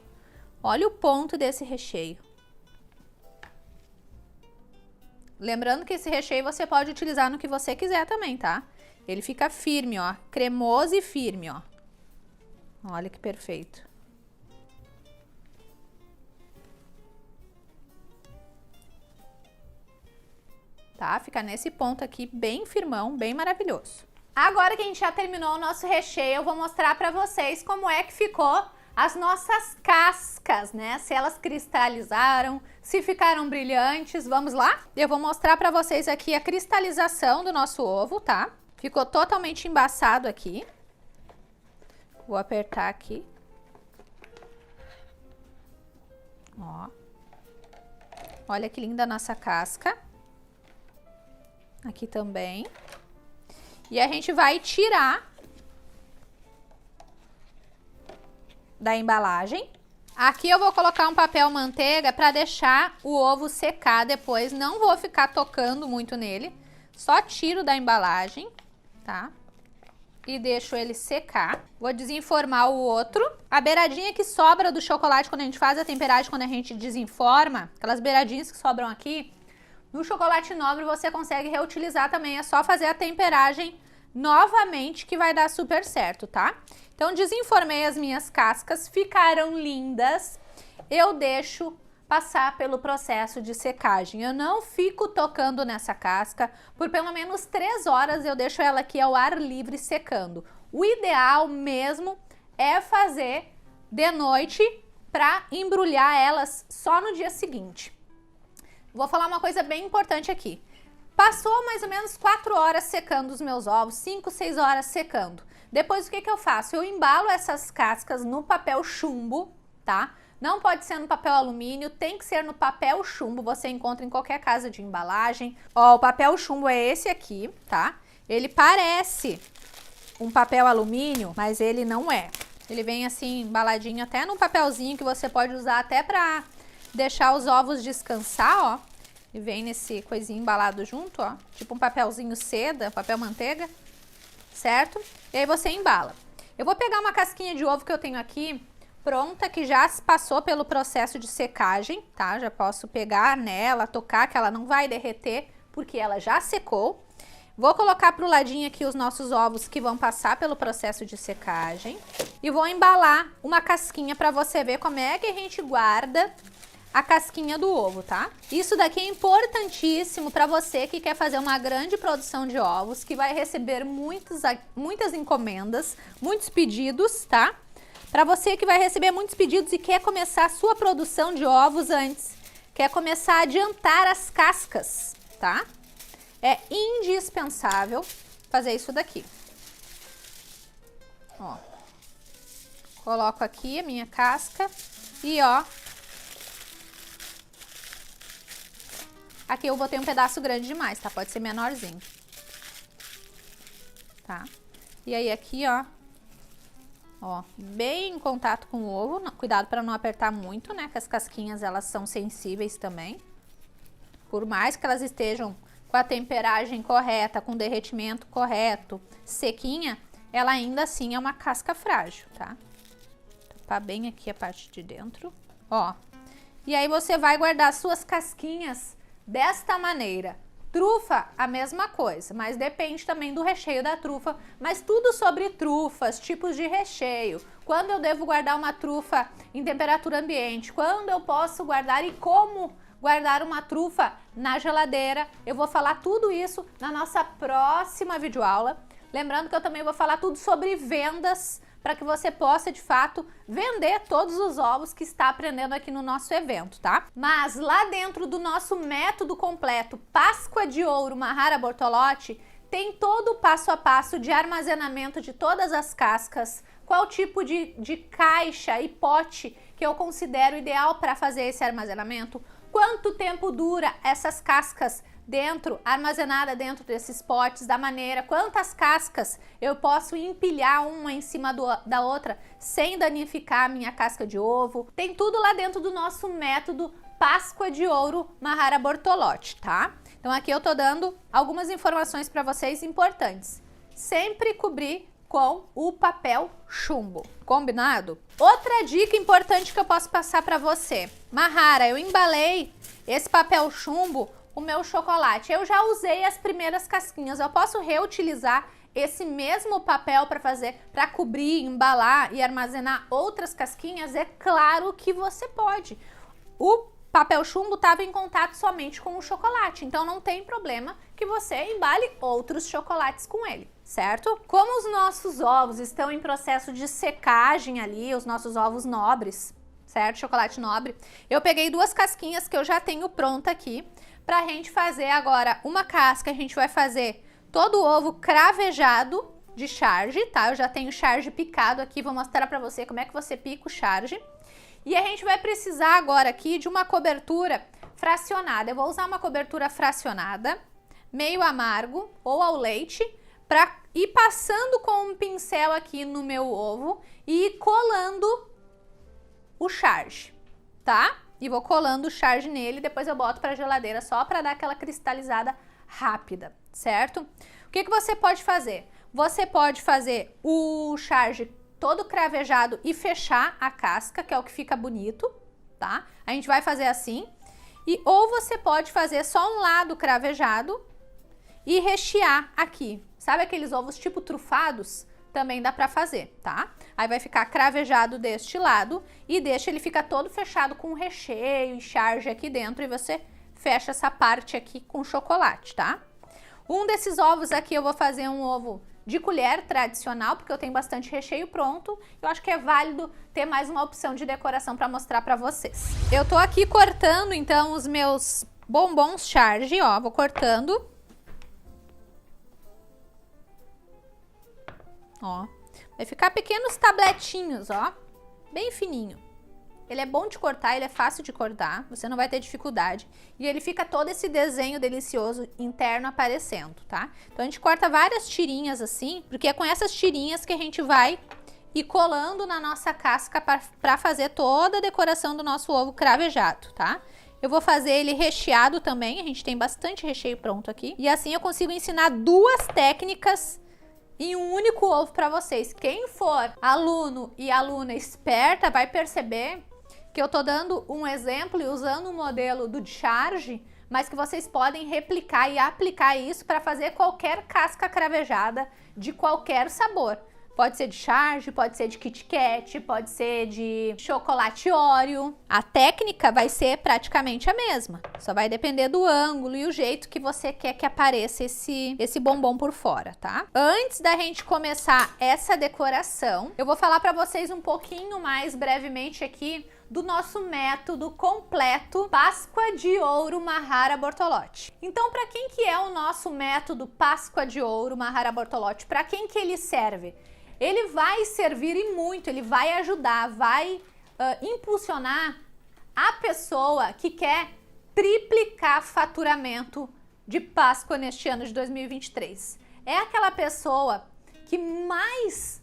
Olha o ponto desse recheio. Lembrando que esse recheio você pode utilizar no que você quiser também, tá? Ele fica firme, ó, cremoso e firme, ó. Olha que perfeito. Tá? Fica nesse ponto aqui bem firmão, bem maravilhoso. Agora que a gente já terminou o nosso recheio, eu vou mostrar pra vocês como é que ficou as nossas cascas, né? Se elas cristalizaram, se ficaram brilhantes, vamos lá? Eu vou mostrar pra vocês aqui a cristalização do nosso ovo, tá? Ficou totalmente embaçado aqui. Vou apertar aqui. Ó. Olha que linda a nossa casca. Aqui também. E a gente vai tirar da embalagem. Aqui eu vou colocar um papel manteiga para deixar o ovo secar depois. Não vou ficar tocando muito nele. Só tiro da embalagem, tá? E deixo ele secar. Vou desenformar o outro. A beiradinha que sobra do chocolate quando a gente faz a temperagem, quando a gente desenforma, aquelas beiradinhas que sobram aqui, no chocolate nobre você consegue reutilizar também, é só fazer a temperagem novamente que vai dar super certo, tá? Então desenformei as minhas cascas, ficaram lindas. Eu deixo passar pelo processo de secagem. Eu não fico tocando nessa casca, por pelo menos 3 horas eu deixo ela aqui ao ar livre secando. O ideal mesmo é fazer de noite para embrulhar elas só no dia seguinte. Vou falar uma coisa bem importante aqui. Passou mais ou menos 4 horas secando os meus ovos, 5, 6 horas secando. Depois o que que eu faço? Eu embalo essas cascas no papel chumbo, tá? Não pode ser no papel alumínio, tem que ser no papel chumbo, você encontra em qualquer casa de embalagem. Ó, o papel chumbo é esse aqui, tá? Ele parece um papel alumínio, mas ele não é. Ele vem assim embaladinho até num papelzinho que você pode usar até pra deixar os ovos descansar, ó. E vem nesse coisinho embalado junto, ó. Tipo um papelzinho seda, papel manteiga, certo? E aí você embala. Eu vou pegar uma casquinha de ovo que eu tenho aqui, pronta, que já passou pelo processo de secagem, tá? Já posso pegar nela, tocar, que ela não vai derreter, porque ela já secou. Vou colocar pro ladinho aqui os nossos ovos que vão passar pelo processo de secagem. E vou embalar uma casquinha para você ver como é que a gente guarda a casquinha do ovo, tá? Isso daqui é importantíssimo para você que quer fazer uma grande produção de ovos, que vai receber muitas encomendas, muitos pedidos, tá? Para você que vai receber muitos pedidos e quer começar a sua produção de ovos antes, quer começar a adiantar as cascas, tá? É indispensável fazer isso daqui. Ó. Coloco aqui a minha casca e ó, aqui eu botei um pedaço grande demais, tá? Pode ser menorzinho. Tá? E aí aqui, ó, bem em contato com o ovo. Cuidado para não apertar muito, né? Que as casquinhas, elas são sensíveis também. Por mais que elas estejam com a temperagem correta, com o derretimento correto, sequinha, ela ainda assim é uma casca frágil, tá? Tapar bem aqui a parte de dentro, ó. E aí você vai guardar suas casquinhas desta maneira. Trufa, a mesma coisa, mas depende também do recheio da trufa. Mas tudo sobre trufas, tipos de recheio, quando eu devo guardar uma trufa em temperatura ambiente, quando eu posso guardar e como guardar uma trufa na geladeira. Eu vou falar tudo isso na nossa próxima videoaula. Lembrando que eu também vou falar tudo sobre vendas, para que você possa, de fato, vender todos os ovos que está aprendendo aqui no nosso evento, tá? Mas lá dentro do nosso método completo Páscoa de Ouro Mahara Bortolotti, tem todo o passo a passo de armazenamento de todas as cascas, qual tipo de caixa e pote que eu considero ideal para fazer esse armazenamento, quanto tempo dura essas cascas armazenada dentro desses potes, da maneira, quantas cascas eu posso empilhar uma em cima da outra sem danificar a minha casca de ovo. Tem tudo lá dentro do nosso método Páscoa de Ouro Mahara Bortolotti, tá? Então aqui eu tô dando algumas informações para vocês importantes. Sempre cobrir com o papel chumbo, combinado? Outra dica importante que eu posso passar para você. Mahara, eu embalei esse papel chumbo o meu chocolate. Eu já usei as primeiras casquinhas. Eu posso reutilizar esse mesmo papel para cobrir, embalar e armazenar outras casquinhas? É claro que você pode. O papel chumbo estava em contato somente com o chocolate, então não tem problema que você embale outros chocolates com ele, certo? Como os nossos ovos estão em processo de secagem ali, os nossos ovos nobres, certo? Chocolate nobre. Eu peguei 2 casquinhas que eu já tenho pronta aqui pra gente fazer agora uma casca. A gente vai fazer todo o ovo cravejado de charge, tá? Eu já tenho charge picado aqui, vou mostrar pra você como é que você pica o charge. E a gente vai precisar agora aqui de uma cobertura fracionada. Eu vou usar uma cobertura fracionada, meio amargo ou ao leite, pra ir passando com um pincel aqui no meu ovo e ir colando o charge, tá? E vou colando o charge nele, depois eu boto para a geladeira só para dar aquela cristalizada rápida, certo? O que você pode fazer? Você pode fazer o charge todo cravejado e fechar a casca, que é o que fica bonito, tá? A gente vai fazer assim. Ou você pode fazer só um lado cravejado e rechear aqui. Sabe aqueles ovos tipo trufados? Também dá pra fazer, tá? Aí vai ficar cravejado deste lado e deixa ele ficar todo fechado com recheio e charge aqui dentro e você fecha essa parte aqui com chocolate, tá? Um desses ovos aqui eu vou fazer um ovo de colher tradicional, porque eu tenho bastante recheio pronto. Eu acho que é válido ter mais uma opção de decoração para mostrar para vocês. Eu tô aqui cortando então os meus bombons charge, ó, vou cortando. Ó, vai ficar pequenos tabletinhos, ó, bem fininho. Ele é bom de cortar, ele é fácil de cortar, você não vai ter dificuldade. E ele fica todo esse desenho delicioso interno aparecendo, tá? Então a gente corta várias tirinhas assim, porque é com essas tirinhas que a gente vai ir colando na nossa casca para fazer toda a decoração do nosso ovo cravejado, tá? Eu vou fazer ele recheado também, a gente tem bastante recheio pronto aqui. E assim eu consigo ensinar 2 técnicas em um único ovo para vocês. Quem for aluno e aluna esperta vai perceber que eu tô dando um exemplo e usando um modelo do charge, mas que vocês podem replicar e aplicar isso para fazer qualquer casca cravejada de qualquer sabor. Pode ser de charge, pode ser de Kit Kat, pode ser de chocolate Oreo. A técnica vai ser praticamente a mesma. Só vai depender do ângulo e o jeito que você quer que apareça esse bombom por fora, tá? Antes da gente começar essa decoração, eu vou falar para vocês um pouquinho mais brevemente aqui do nosso método completo Páscoa de Ouro Mahara Bortolotti. Então, para quem que é o nosso método Páscoa de Ouro Mahara Bortolotti? Para quem que ele serve? Ele vai servir e muito, ele vai ajudar, vai impulsionar a pessoa que quer triplicar faturamento de Páscoa neste ano de 2023. É aquela pessoa que mais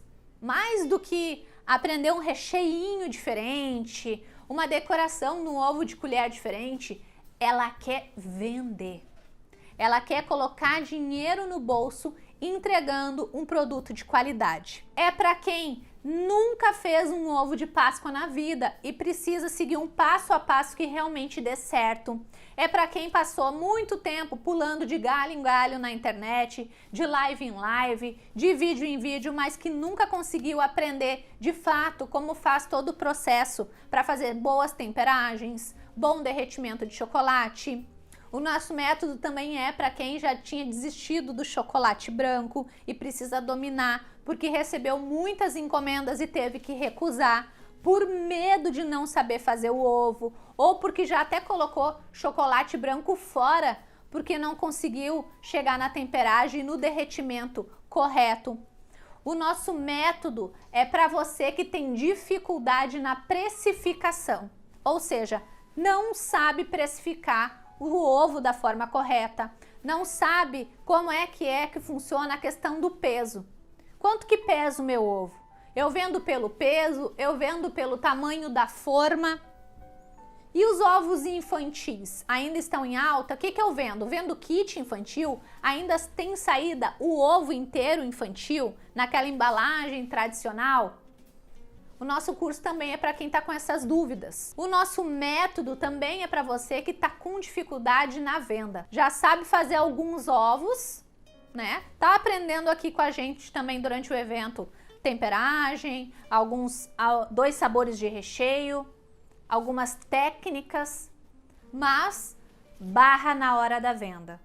do que aprender um recheinho diferente, uma decoração no ovo de colher diferente, ela quer vender. Ela quer colocar dinheiro no bolso entregando um produto de qualidade. É para quem nunca fez um ovo de Páscoa na vida e precisa seguir um passo a passo que realmente dê certo. É para quem passou muito tempo pulando de galho em galho na internet, de live em live, de vídeo em vídeo, mas que nunca conseguiu aprender de fato como faz todo o processo para fazer boas temperagens, bom derretimento de chocolate. O nosso método também é para quem já tinha desistido do chocolate branco e precisa dominar, porque recebeu muitas encomendas e teve que recusar por medo de não saber fazer o ovo, ou porque já até colocou chocolate branco fora porque não conseguiu chegar na temperagem e no derretimento correto. O nosso método é para você que tem dificuldade na precificação, ou seja, não sabe precificar o ovo da forma correta, não sabe como é que funciona a questão do peso. Quanto que pesa o meu ovo? Eu vendo pelo peso, eu vendo pelo tamanho da forma. E os ovos infantis ainda estão em alta? O que eu vendo? Vendo kit infantil, ainda tem saída o ovo inteiro infantil naquela embalagem tradicional? O nosso curso também é para quem está com essas dúvidas. O nosso método também é para você que está com dificuldade na venda. Já sabe fazer alguns ovos, né? Tá aprendendo aqui com a gente também durante o evento temperagem, dois sabores de recheio, algumas técnicas, mas barra na hora da venda,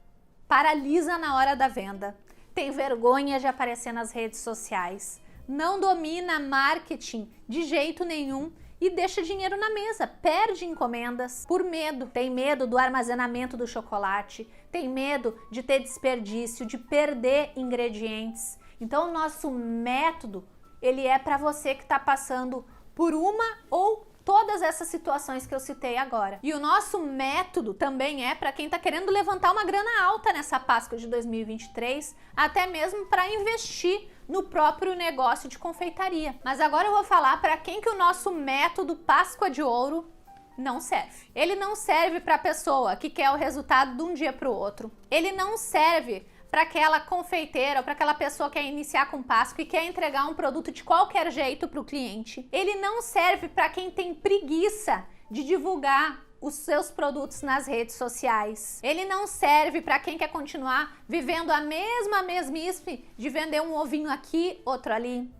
paralisa na hora da venda, tem vergonha de aparecer nas redes sociais, não domina marketing de jeito nenhum e deixa dinheiro na mesa, perde encomendas por medo. Tem medo do armazenamento do chocolate, tem medo de ter desperdício, de perder ingredientes. Então o nosso método, ele é para você que está passando por uma ou todas essas situações que eu citei agora. E o nosso método também é para quem está querendo levantar uma grana alta nessa Páscoa de 2023, até mesmo para investir no próprio negócio de confeitaria. Mas agora eu vou falar para quem que o nosso método Páscoa de Ouro não serve. Ele não serve para a pessoa que quer o resultado de um dia para o outro. Ele não serve para aquela confeiteira ou para aquela pessoa que quer iniciar com Páscoa e quer entregar um produto de qualquer jeito para o cliente. Ele não serve para quem tem preguiça de divulgar os seus produtos nas redes sociais. Ele não serve para quem quer continuar vivendo a mesmice de vender um ovinho aqui, outro ali.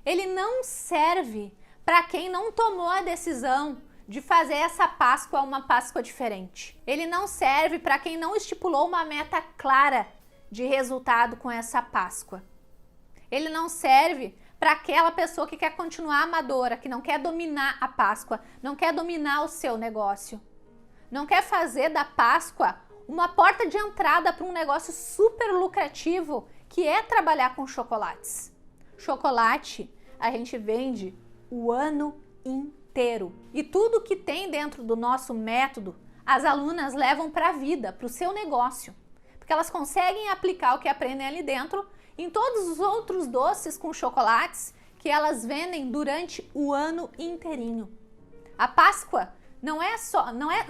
Ele não serve para quem não tomou a decisão de fazer essa Páscoa uma Páscoa diferente. Ele não serve para quem não estipulou uma meta clara de resultado com essa Páscoa. Ele não serve para aquela pessoa que quer continuar amadora, que não quer dominar a Páscoa, não quer dominar o seu negócio, não quer fazer da Páscoa uma porta de entrada para um negócio super lucrativo, que é trabalhar com chocolates. Chocolate a gente vende o ano inteiro. E tudo que tem dentro do nosso método, as alunas levam para a vida, para o seu negócio. Porque elas conseguem aplicar o que aprendem ali dentro em todos os outros doces com chocolates que elas vendem durante o ano inteirinho. A Páscoa não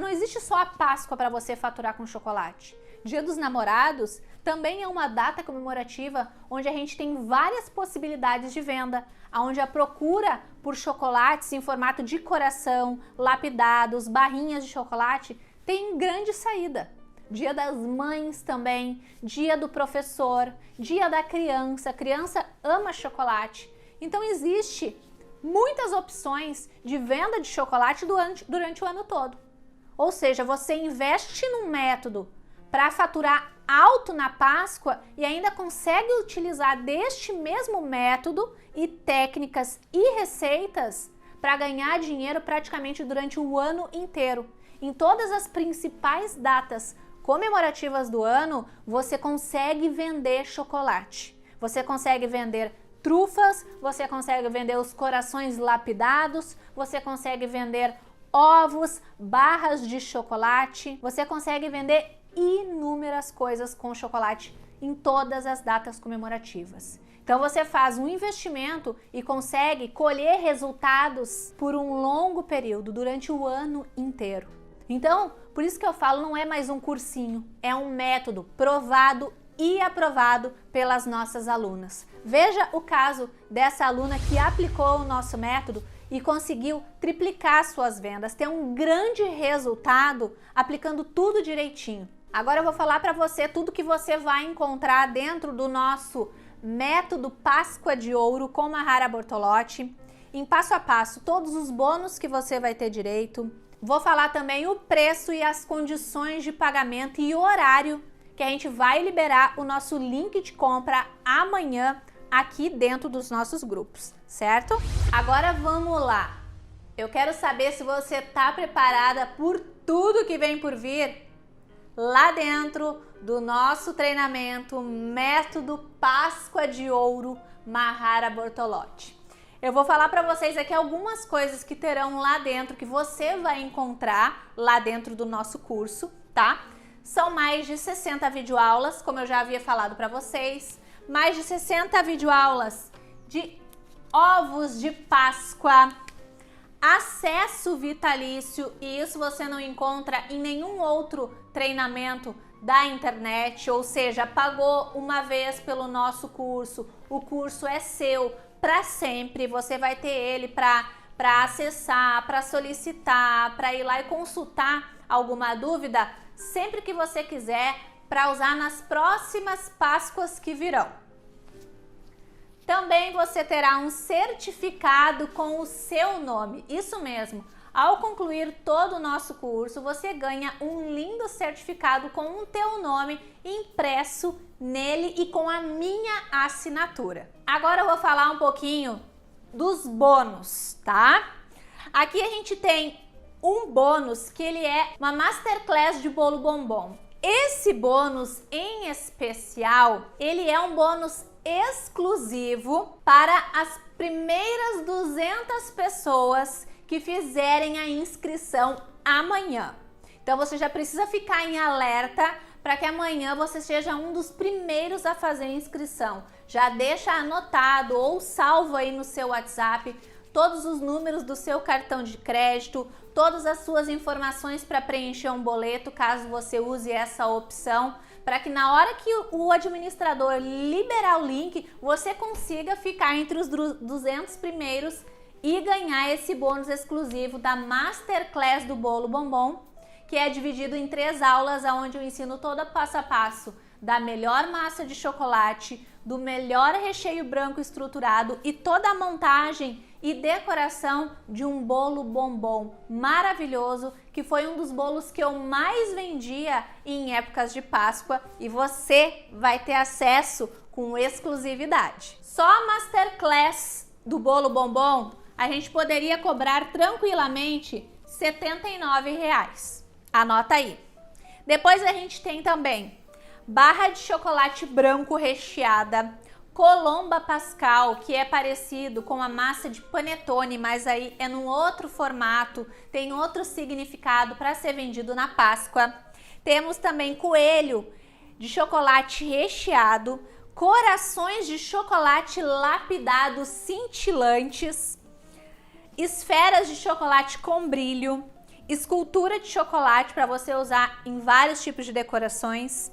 existe só a Páscoa para você faturar com chocolate. Dia dos Namorados também é uma data comemorativa onde a gente tem várias possibilidades de venda, onde a procura por chocolates em formato de coração, lapidados, barrinhas de chocolate tem grande saída. Dia das Mães também, dia do professor, dia da criança. A criança ama chocolate. Então existe muitas opções de venda de chocolate durante o ano todo. Ou seja, você investe num método para faturar alto na Páscoa e ainda consegue utilizar deste mesmo método e técnicas e receitas para ganhar dinheiro praticamente durante o ano inteiro. Em todas as principais datas comemorativas do ano, você consegue vender chocolate. Você consegue vender trufas, você consegue vender os corações lapidados, você consegue vender ovos, barras de chocolate, você consegue vender inúmeras coisas com chocolate em todas as datas comemorativas. Então você faz um investimento e consegue colher resultados por um longo período, durante o ano inteiro. Então, por isso que eu falo, não é mais um cursinho, é um método provado e aprovado pelas nossas alunas. Veja o caso dessa aluna que aplicou o nosso método e conseguiu triplicar suas vendas, ter um grande resultado aplicando tudo direitinho. Agora eu vou falar para você tudo que você vai encontrar dentro do nosso método Páscoa de Ouro com Mahara Bortolotti, em passo a passo, todos os bônus que você vai ter direito. Vou falar também o preço e as condições de pagamento e horário que a gente vai liberar o nosso link de compra amanhã aqui dentro dos nossos grupos, certo? Agora vamos lá. Eu quero saber se você está preparada por tudo que vem por vir lá dentro do nosso treinamento Método Páscoa de Ouro Mahara Bortolotti. Eu vou falar para vocês aqui algumas coisas que terão lá dentro, que você vai encontrar lá dentro do nosso curso, tá? São mais de 60 videoaulas, como eu já havia falado para vocês, mais de 60 videoaulas de ovos de Páscoa, acesso vitalício, e isso você não encontra em nenhum outro treinamento da internet, ou seja, pagou uma vez pelo nosso curso, o curso é seu para sempre, você vai ter ele para acessar, para solicitar, para ir lá e consultar alguma dúvida sempre que você quiser, para usar nas próximas Páscoas que virão. Também você terá um certificado com o seu nome, isso mesmo. Ao concluir todo o nosso curso, você ganha um lindo certificado com o teu nome impresso nele e com a minha assinatura. Agora eu vou falar um pouquinho dos bônus, tá? Aqui a gente tem um bônus que ele é uma Masterclass de bolo bombom. Esse bônus em especial, ele é um bônus exclusivo para as primeiras 200 pessoas que fizerem a inscrição amanhã. Então você já precisa ficar em alerta para que amanhã você seja um dos primeiros a fazer a inscrição. Já deixa anotado ou salvo aí no seu WhatsApp todos os números do seu cartão de crédito, todas as suas informações para preencher um boleto, caso você use essa opção, para que na hora que o administrador liberar o link, você consiga ficar entre os 200 primeiros e ganhar esse bônus exclusivo da Masterclass do Bolo Bombom, que é dividido em 3 aulas, onde eu ensino todo passo a passo da melhor massa de chocolate, do melhor recheio branco estruturado e toda a montagem e decoração de um bolo bombom maravilhoso, que foi um dos bolos que eu mais vendia em épocas de Páscoa, e você vai ter acesso com exclusividade. Só a Masterclass do bolo bombom a gente poderia cobrar tranquilamente R$ 79,00. Anota aí. Depois a gente tem também barra de chocolate branco recheada, Colomba Pascal, que é parecido com a massa de panetone, mas aí é num outro formato, tem outro significado para ser vendido na Páscoa. Temos também coelho de chocolate recheado, corações de chocolate lapidado cintilantes, esferas de chocolate com brilho, escultura de chocolate para você usar em vários tipos de decorações,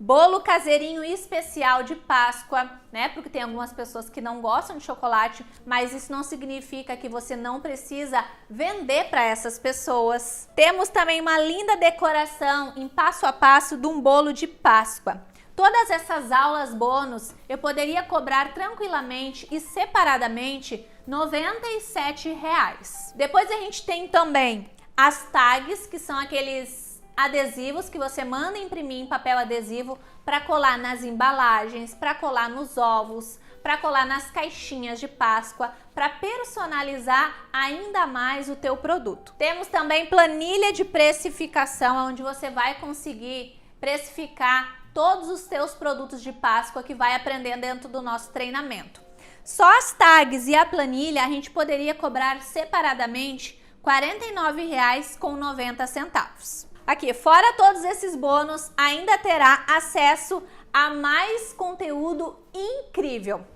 bolo caseirinho especial de Páscoa, né? Porque tem algumas pessoas que não gostam de chocolate, mas isso não significa que você não precisa vender para essas pessoas. Temos também uma linda decoração em passo a passo de um bolo de Páscoa. Todas essas aulas bônus eu poderia cobrar tranquilamente e separadamente R$ 97,00. Depois a gente tem também as tags, que são aqueles adesivos que você manda imprimir em papel adesivo para colar nas embalagens, para colar nos ovos, para colar nas caixinhas de Páscoa, para personalizar ainda mais o teu produto. Temos também planilha de precificação, onde você vai conseguir precificar todos os teus produtos de Páscoa que vai aprender dentro do nosso treinamento. Só as tags e a planilha a gente poderia cobrar separadamente R$ 49,90. Aqui, fora todos esses bônus, ainda terá acesso a mais conteúdo incrível.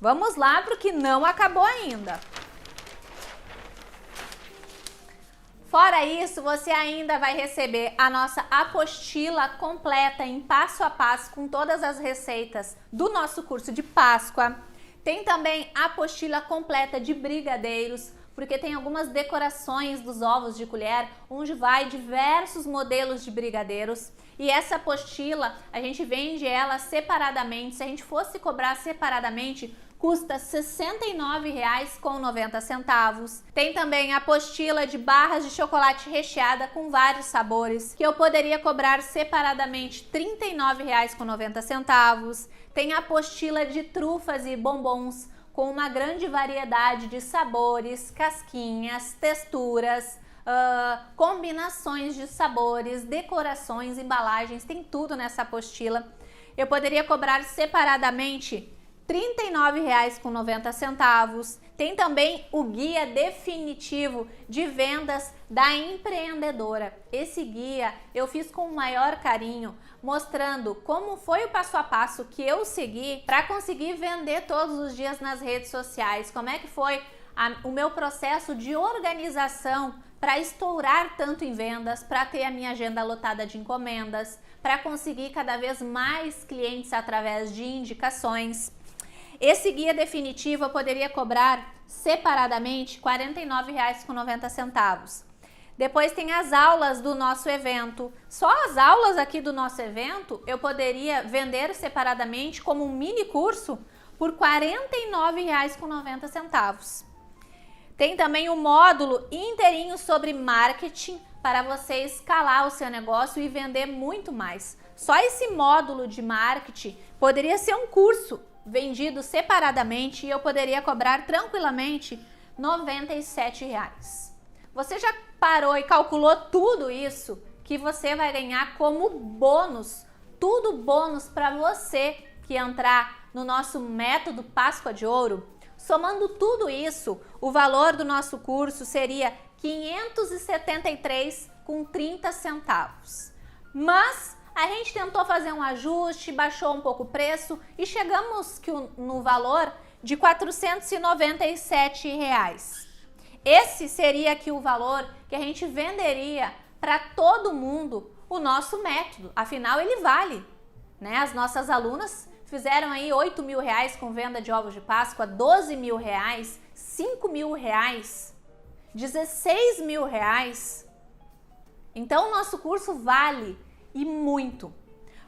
Vamos lá, porque não acabou ainda. Fora isso, você ainda vai receber a nossa apostila completa em passo a passo com todas as receitas do nosso curso de Páscoa. Tem também a apostila completa de brigadeiros, porque tem algumas decorações dos ovos de colher, onde vai diversos modelos de brigadeiros. E essa apostila, a gente vende ela separadamente. Se a gente fosse cobrar separadamente, custa R$ 69,90. Tem também a apostila de barras de chocolate recheada com vários sabores, que eu poderia cobrar separadamente R$ 39,90. Tem a apostila de trufas e bombons, com uma grande variedade de sabores, casquinhas, texturas, combinações de sabores, decorações, embalagens, tem tudo nessa apostila. Eu poderia cobrar separadamente R$ 39,90. Tem também o guia definitivo de vendas da empreendedora. Esse guia eu fiz com o maior carinho, mostrando como foi o passo a passo que eu segui para conseguir vender todos os dias nas redes sociais, como é que foi o meu processo de organização para estourar tanto em vendas, para ter a minha agenda lotada de encomendas, para conseguir cada vez mais clientes através de indicações. Esse guia definitivo eu poderia cobrar separadamente R$ 49,90. Depois tem as aulas do nosso evento. Só as aulas aqui do nosso evento eu poderia vender separadamente como um mini curso por R$ 49,90. Tem também o módulo inteirinho sobre marketing para você escalar o seu negócio e vender muito mais. Só esse módulo de marketing poderia ser um curso vendido separadamente e eu poderia cobrar tranquilamente R$ 97. Você já parou e calculou tudo isso que você vai ganhar como bônus? Tudo bônus para você que entrar no nosso método Páscoa de Ouro. Somando tudo isso, o valor do nosso curso seria R$ 573,30. Mas a gente tentou fazer um ajuste, baixou um pouco o preço e chegamos no valor de R$ 497. Esse seria aqui o valor que a gente venderia para todo mundo o nosso método. Afinal, ele vale, né? As nossas alunas fizeram aí R$ 8.000 com venda de ovos de Páscoa, R$ 12.000, R$ 5.000, R$ 16.000. Então, o nosso curso vale e muito.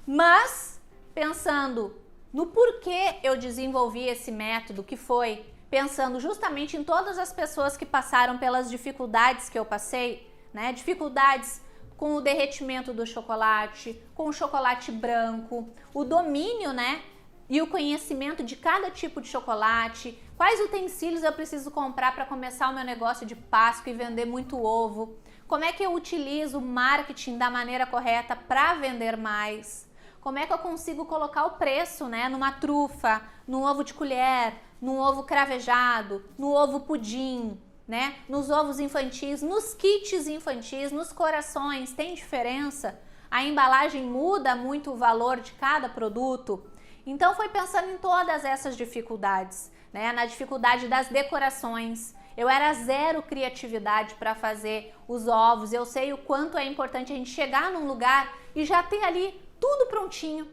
Mas, pensando no porquê eu desenvolvi esse método, que foi pensando justamente em todas as pessoas que passaram pelas dificuldades que eu passei, né? Dificuldades com o derretimento do chocolate, com o chocolate branco, o domínio, né? E o conhecimento de cada tipo de chocolate, quais utensílios eu preciso comprar para começar o meu negócio de Páscoa e vender muito ovo, como é que eu utilizo o marketing da maneira correta para vender mais, como é que eu consigo colocar o preço, né, numa trufa, num ovo de colher, num ovo cravejado, no ovo pudim, né, nos ovos infantis, nos kits infantis, nos corações, tem diferença? A embalagem muda muito o valor de cada produto. Então foi pensando em todas essas dificuldades, né? Na dificuldade das decorações. Eu era zero criatividade para fazer os ovos. Eu sei o quanto é importante a gente chegar num lugar e já ter ali tudo prontinho.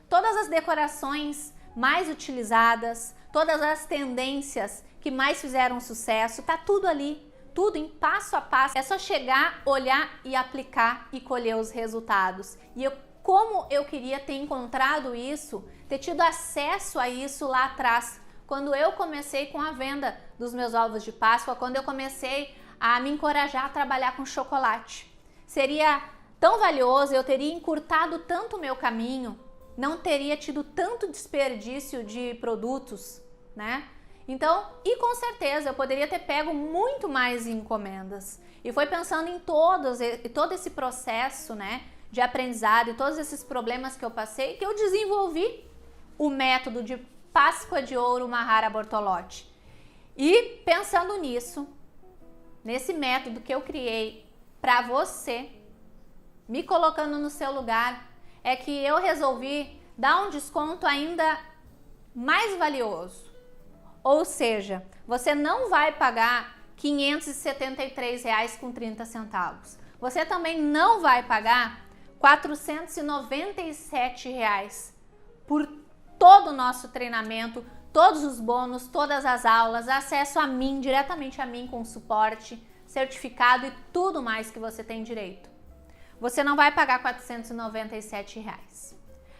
Todas as decorações mais utilizadas, todas as tendências que mais fizeram sucesso, tá tudo ali, tudo em passo a passo. É só chegar, olhar e aplicar e colher os resultados. E como eu queria ter encontrado isso, ter tido acesso a isso lá atrás, quando eu comecei com a venda dos meus ovos de Páscoa, quando eu comecei a me encorajar a trabalhar com chocolate. Seria tão valioso, eu teria encurtado tanto o meu caminho, não teria tido tanto desperdício de produtos, né? Então, e com certeza eu poderia ter pego muito mais encomendas. E foi pensando em todo esse processo, né, de aprendizado e todos esses problemas que eu passei, que eu desenvolvi o método de Páscoa de Ouro Mahara Bortolotti. E pensando nisso, nesse método que eu criei para você, me colocando no seu lugar, é que eu resolvi dar um desconto ainda mais valioso. Ou seja, você não vai pagar R$ 573,30. Você também não vai pagar R$ 497 por todo o nosso treinamento, todos os bônus, todas as aulas, acesso a mim, diretamente a mim com suporte, certificado e tudo mais que você tem direito. Você não vai pagar R$ 497.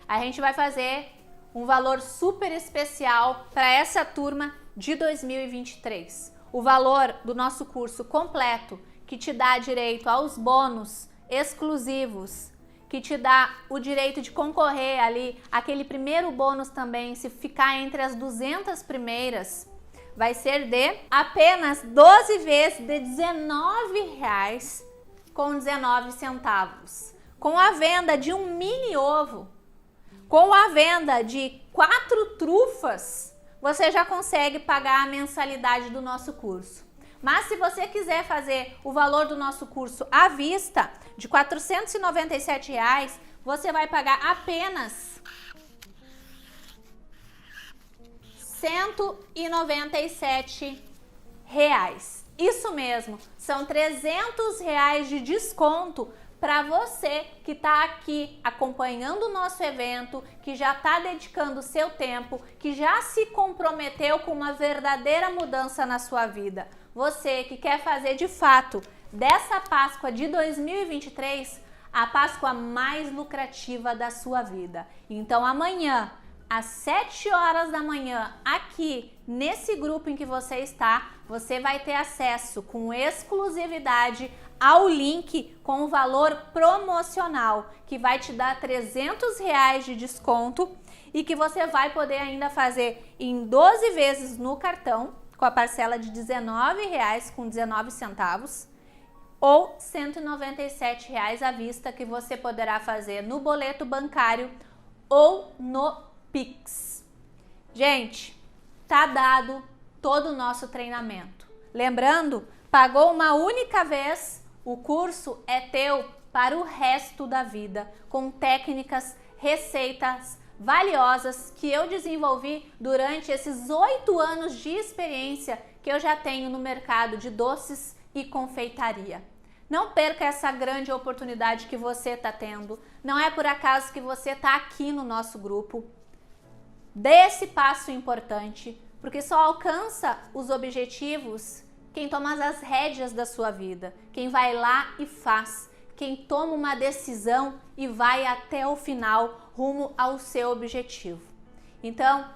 A gente vai fazer um valor super especial para essa turma de 2023. O valor do nosso curso completo, que te dá direito aos bônus exclusivos, que te dá o direito de concorrer ali, aquele primeiro bônus também, se ficar entre as 200 primeiras, vai ser de apenas 12 vezes de R$19,19. Com a venda de um mini ovo, com a venda de 4 trufas, você já consegue pagar a mensalidade do nosso curso. Mas se você quiser fazer o valor do nosso curso à vista, de R$ 497, você vai pagar apenas R$197. Isso mesmo, são R$300 de desconto para você que está aqui acompanhando o nosso evento, que já está dedicando o seu tempo, que já se comprometeu com uma verdadeira mudança na sua vida. Você que quer fazer de fato dessa Páscoa de 2023 a Páscoa mais lucrativa da sua vida. Então amanhã, às 7 horas da manhã, aqui nesse grupo em que você está, você vai ter acesso com exclusividade ao link com o valor promocional, que vai te dar R$300 de desconto e que você vai poder ainda fazer em 12 vezes no cartão, com a parcela de R$19,19 ou R$197 à vista, que você poderá fazer no boleto bancário ou no Pix. Gente, tá dado todo o nosso treinamento. Lembrando, pagou uma única vez, o curso é teu para o resto da vida, com técnicas, receitas valiosas que eu desenvolvi durante esses 8 anos de experiência que eu já tenho no mercado de doces e confeitaria. Não perca essa grande oportunidade que você está tendo. Não é por acaso que você está aqui no nosso grupo. Dê esse passo importante, porque só alcança os objetivos quem toma as rédeas da sua vida, quem vai lá e faz, quem toma uma decisão e vai até o final rumo ao seu objetivo. Então,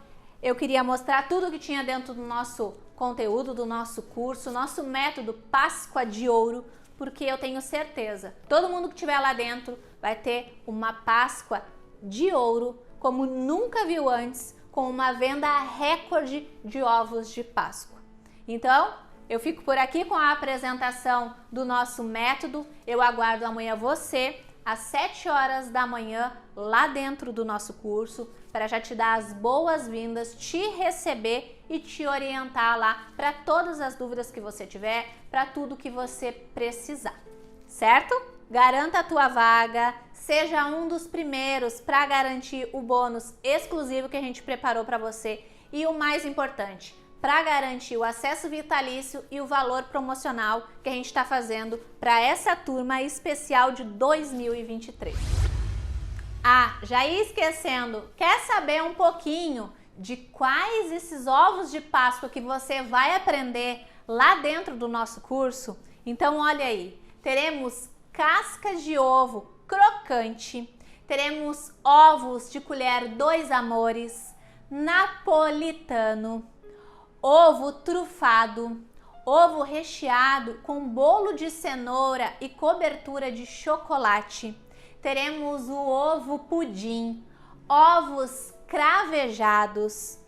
eu queria mostrar tudo que tinha dentro do nosso conteúdo, do nosso curso, nosso método Páscoa de Ouro, porque eu tenho certeza, todo mundo que estiver lá dentro vai ter uma Páscoa de ouro como nunca viu antes, com uma venda recorde de ovos de Páscoa. Então, eu fico por aqui com a apresentação do nosso método. Eu aguardo amanhã você às 7 horas da manhã lá dentro do nosso curso para já te dar as boas-vindas, te receber e te orientar lá para todas as dúvidas que você tiver, para tudo que você precisar, certo? Garanta a tua vaga, seja um dos primeiros para garantir o bônus exclusivo que a gente preparou para você e o mais importante, para garantir o acesso vitalício e o valor promocional que a gente está fazendo para essa turma especial de 2023. Ah, já ia esquecendo, quer saber um pouquinho de quais esses ovos de Páscoa que você vai aprender lá dentro do nosso curso? Então olha aí, teremos casca de ovo crocante, teremos ovos de colher 2 amores, napolitano, ovo trufado, ovo recheado com bolo de cenoura e cobertura de chocolate. Teremos o ovo pudim, ovos cravejados,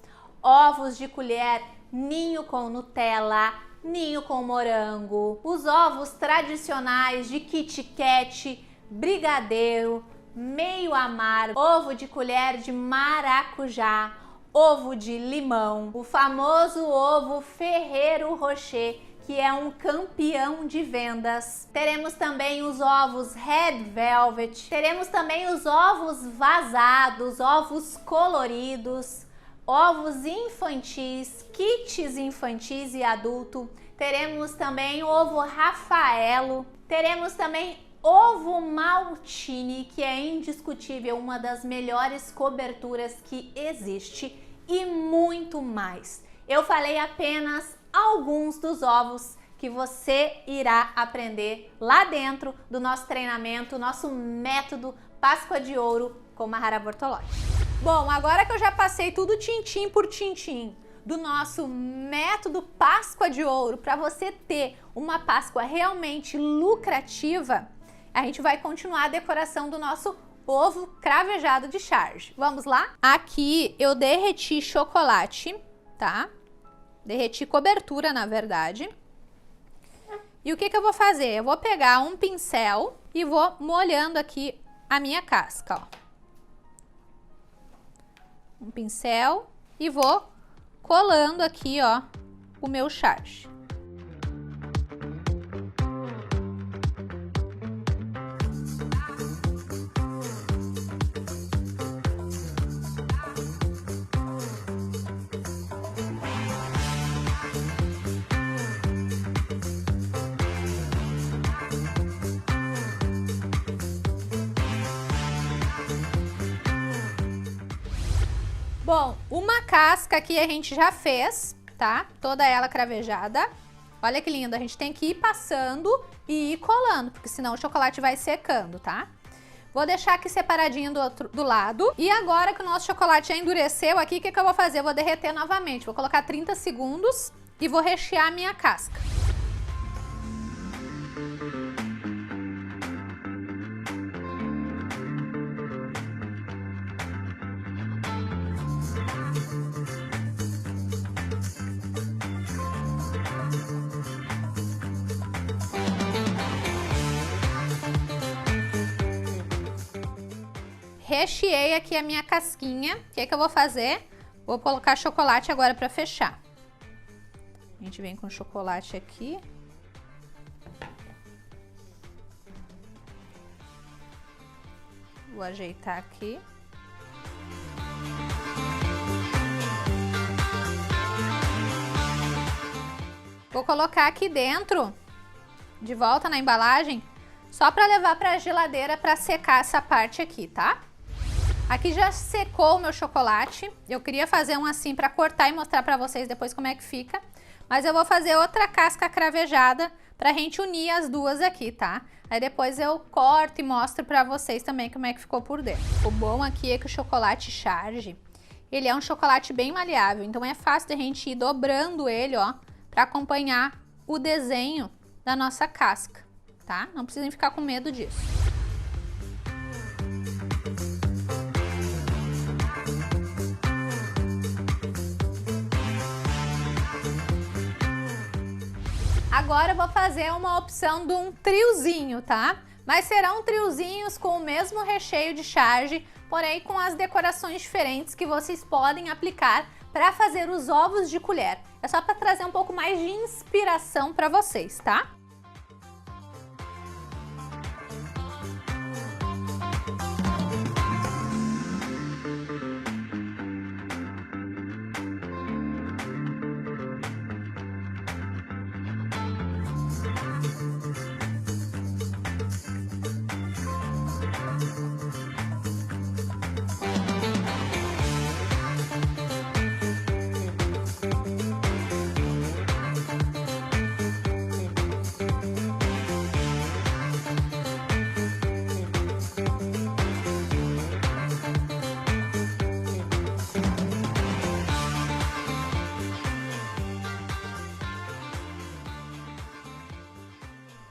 ovos de colher ninho com Nutella, ninho com morango, os ovos tradicionais de Kit Kat, brigadeiro, meio amargo, ovo de colher de maracujá, ovo de limão, o famoso ovo Ferrero Rocher, que é um campeão de vendas. Teremos também os ovos Red Velvet, teremos também os ovos vazados, ovos coloridos, ovos infantis, kits infantis e adulto. Teremos também ovo Rafaelo, teremos também ovo Maltine, que é indiscutível uma das melhores coberturas que existe, e muito mais. Eu falei apenas alguns dos ovos que você irá aprender lá dentro do nosso treinamento, nosso método Páscoa de Ouro com Mahara Bortolotti. Bom, agora que eu já passei tudo tintim por tintim do nosso método Páscoa de Ouro para você ter uma Páscoa realmente lucrativa, a gente vai continuar a decoração do nosso ovo cravejado de charge. Vamos lá? Aqui eu derreti chocolate, tá? Derreti cobertura, na verdade. E o que que eu vou fazer? Eu vou pegar um pincel e vou molhando aqui a minha casca, ó. Um pincel e vou colando aqui, ó, o meu charge. Bom, uma casca aqui a gente já fez, tá? Toda ela cravejada. Olha que lindo, a gente tem que ir passando e ir colando, porque senão o chocolate vai secando, tá? Vou deixar aqui separadinho do lado. E agora que o nosso chocolate já endureceu aqui, o que que eu vou fazer? Eu vou derreter novamente. Vou colocar 30 segundos e vou rechear a minha casca. Recheei aqui a minha casquinha. O que que eu vou fazer? Vou colocar chocolate agora para fechar. A gente vem com chocolate aqui. Vou ajeitar aqui. Vou colocar aqui dentro, de volta na embalagem, só para levar para a geladeira para secar essa parte aqui, tá? Aqui já secou o meu chocolate. Eu queria fazer um assim para cortar e mostrar para vocês depois como é que fica. Mas eu vou fazer outra casca cravejada pra gente unir as duas aqui, tá? Aí depois eu corto e mostro pra vocês também como é que ficou por dentro. O bom aqui é que o chocolate Charge, ele é um chocolate bem maleável, então é fácil da gente ir dobrando ele, ó, pra acompanhar o desenho da nossa casca, tá? Não precisem ficar com medo disso. Agora eu vou fazer uma opção de um triozinho, tá? Mas serão triozinhos com o mesmo recheio de Charge, porém com as decorações diferentes que vocês podem aplicar para fazer os ovos de colher. É só para trazer um pouco mais de inspiração para vocês, tá?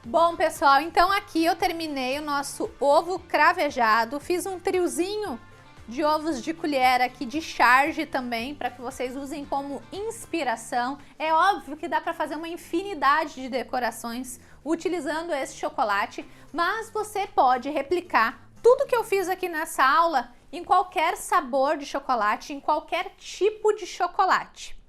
Bom, pessoal, então aqui eu terminei o nosso ovo cravejado, fiz um triozinho de ovos de colher aqui de Charge também, para que vocês usem como inspiração. É óbvio que dá para fazer uma infinidade de decorações utilizando esse chocolate, mas você pode replicar tudo que eu fiz aqui nessa aula em qualquer sabor de chocolate, em qualquer tipo de chocolate.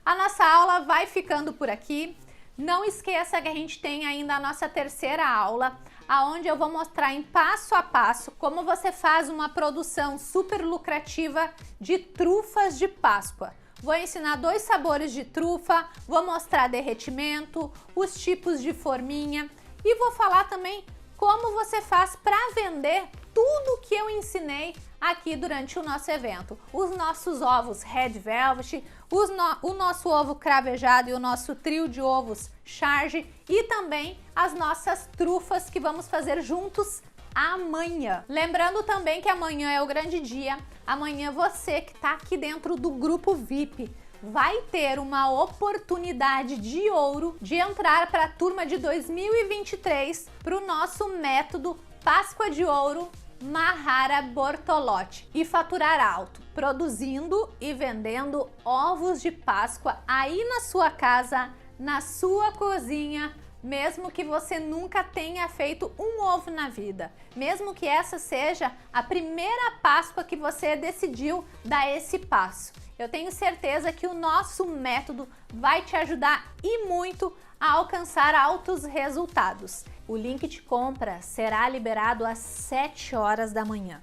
A nossa aula vai ficando por aqui. Não esqueça que a gente tem ainda a nossa terceira aula, onde eu vou mostrar em passo a passo como você faz uma produção super lucrativa de trufas de Páscoa. Vou ensinar 2 sabores de trufa, vou mostrar derretimento, os tipos de forminha e vou falar também como você faz para vender tudo que eu ensinei aqui durante o nosso evento. Os nossos ovos Red Velvet, o nosso ovo cravejado e o nosso trio de ovos Charge e também as nossas trufas que vamos fazer juntos amanhã. Lembrando também que amanhã é o grande dia. Amanhã você que está aqui dentro do grupo VIP vai ter uma oportunidade de ouro de entrar para a turma de 2023 para o nosso método Páscoa de Ouro Mahara Bortolotti e faturar alto, produzindo e vendendo ovos de Páscoa aí na sua casa, na sua cozinha, mesmo que você nunca tenha feito um ovo na vida, mesmo que essa seja a primeira Páscoa que você decidiu dar esse passo. Eu tenho certeza que o nosso método vai te ajudar e muito a alcançar altos resultados. O link de compra será liberado às 7 horas da manhã.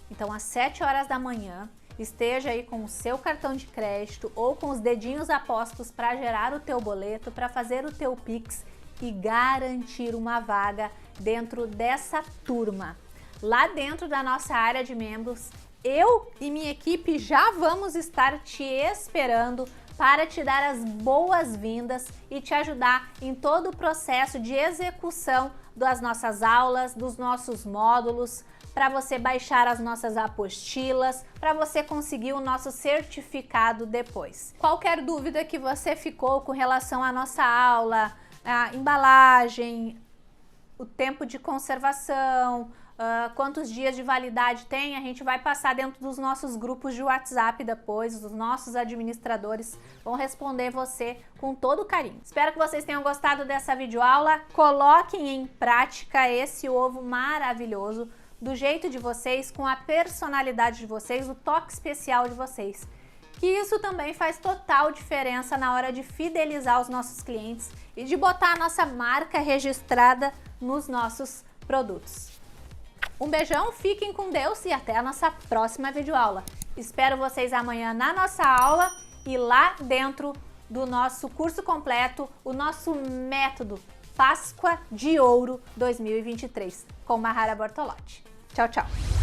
Então, às 7 horas da manhã, esteja aí com o seu cartão de crédito ou com os dedinhos apostos para gerar o teu boleto, para fazer o teu Pix e garantir uma vaga dentro dessa turma. Lá dentro da nossa área de membros, eu e minha equipe já vamos estar te esperando para te dar as boas-vindas e te ajudar em todo o processo de execução das nossas aulas, dos nossos módulos, para você baixar as nossas apostilas, para você conseguir o nosso certificado depois. Qualquer dúvida que você ficou com relação à nossa aula, a embalagem, o tempo de conservação, quantos dias de validade tem, a gente vai passar dentro dos nossos grupos de WhatsApp depois, os nossos administradores vão responder você com todo carinho. Espero que vocês tenham gostado dessa videoaula, coloquem em prática esse ovo maravilhoso, do jeito de vocês, com a personalidade de vocês, o toque especial de vocês. Que isso também faz total diferença na hora de fidelizar os nossos clientes e de botar a nossa marca registrada nos nossos produtos. Um beijão, fiquem com Deus e até a nossa próxima videoaula. Espero vocês amanhã na nossa aula e lá dentro do nosso curso completo, o nosso método Páscoa de Ouro 2023, com Mahara Bortolotti. Tchau, tchau!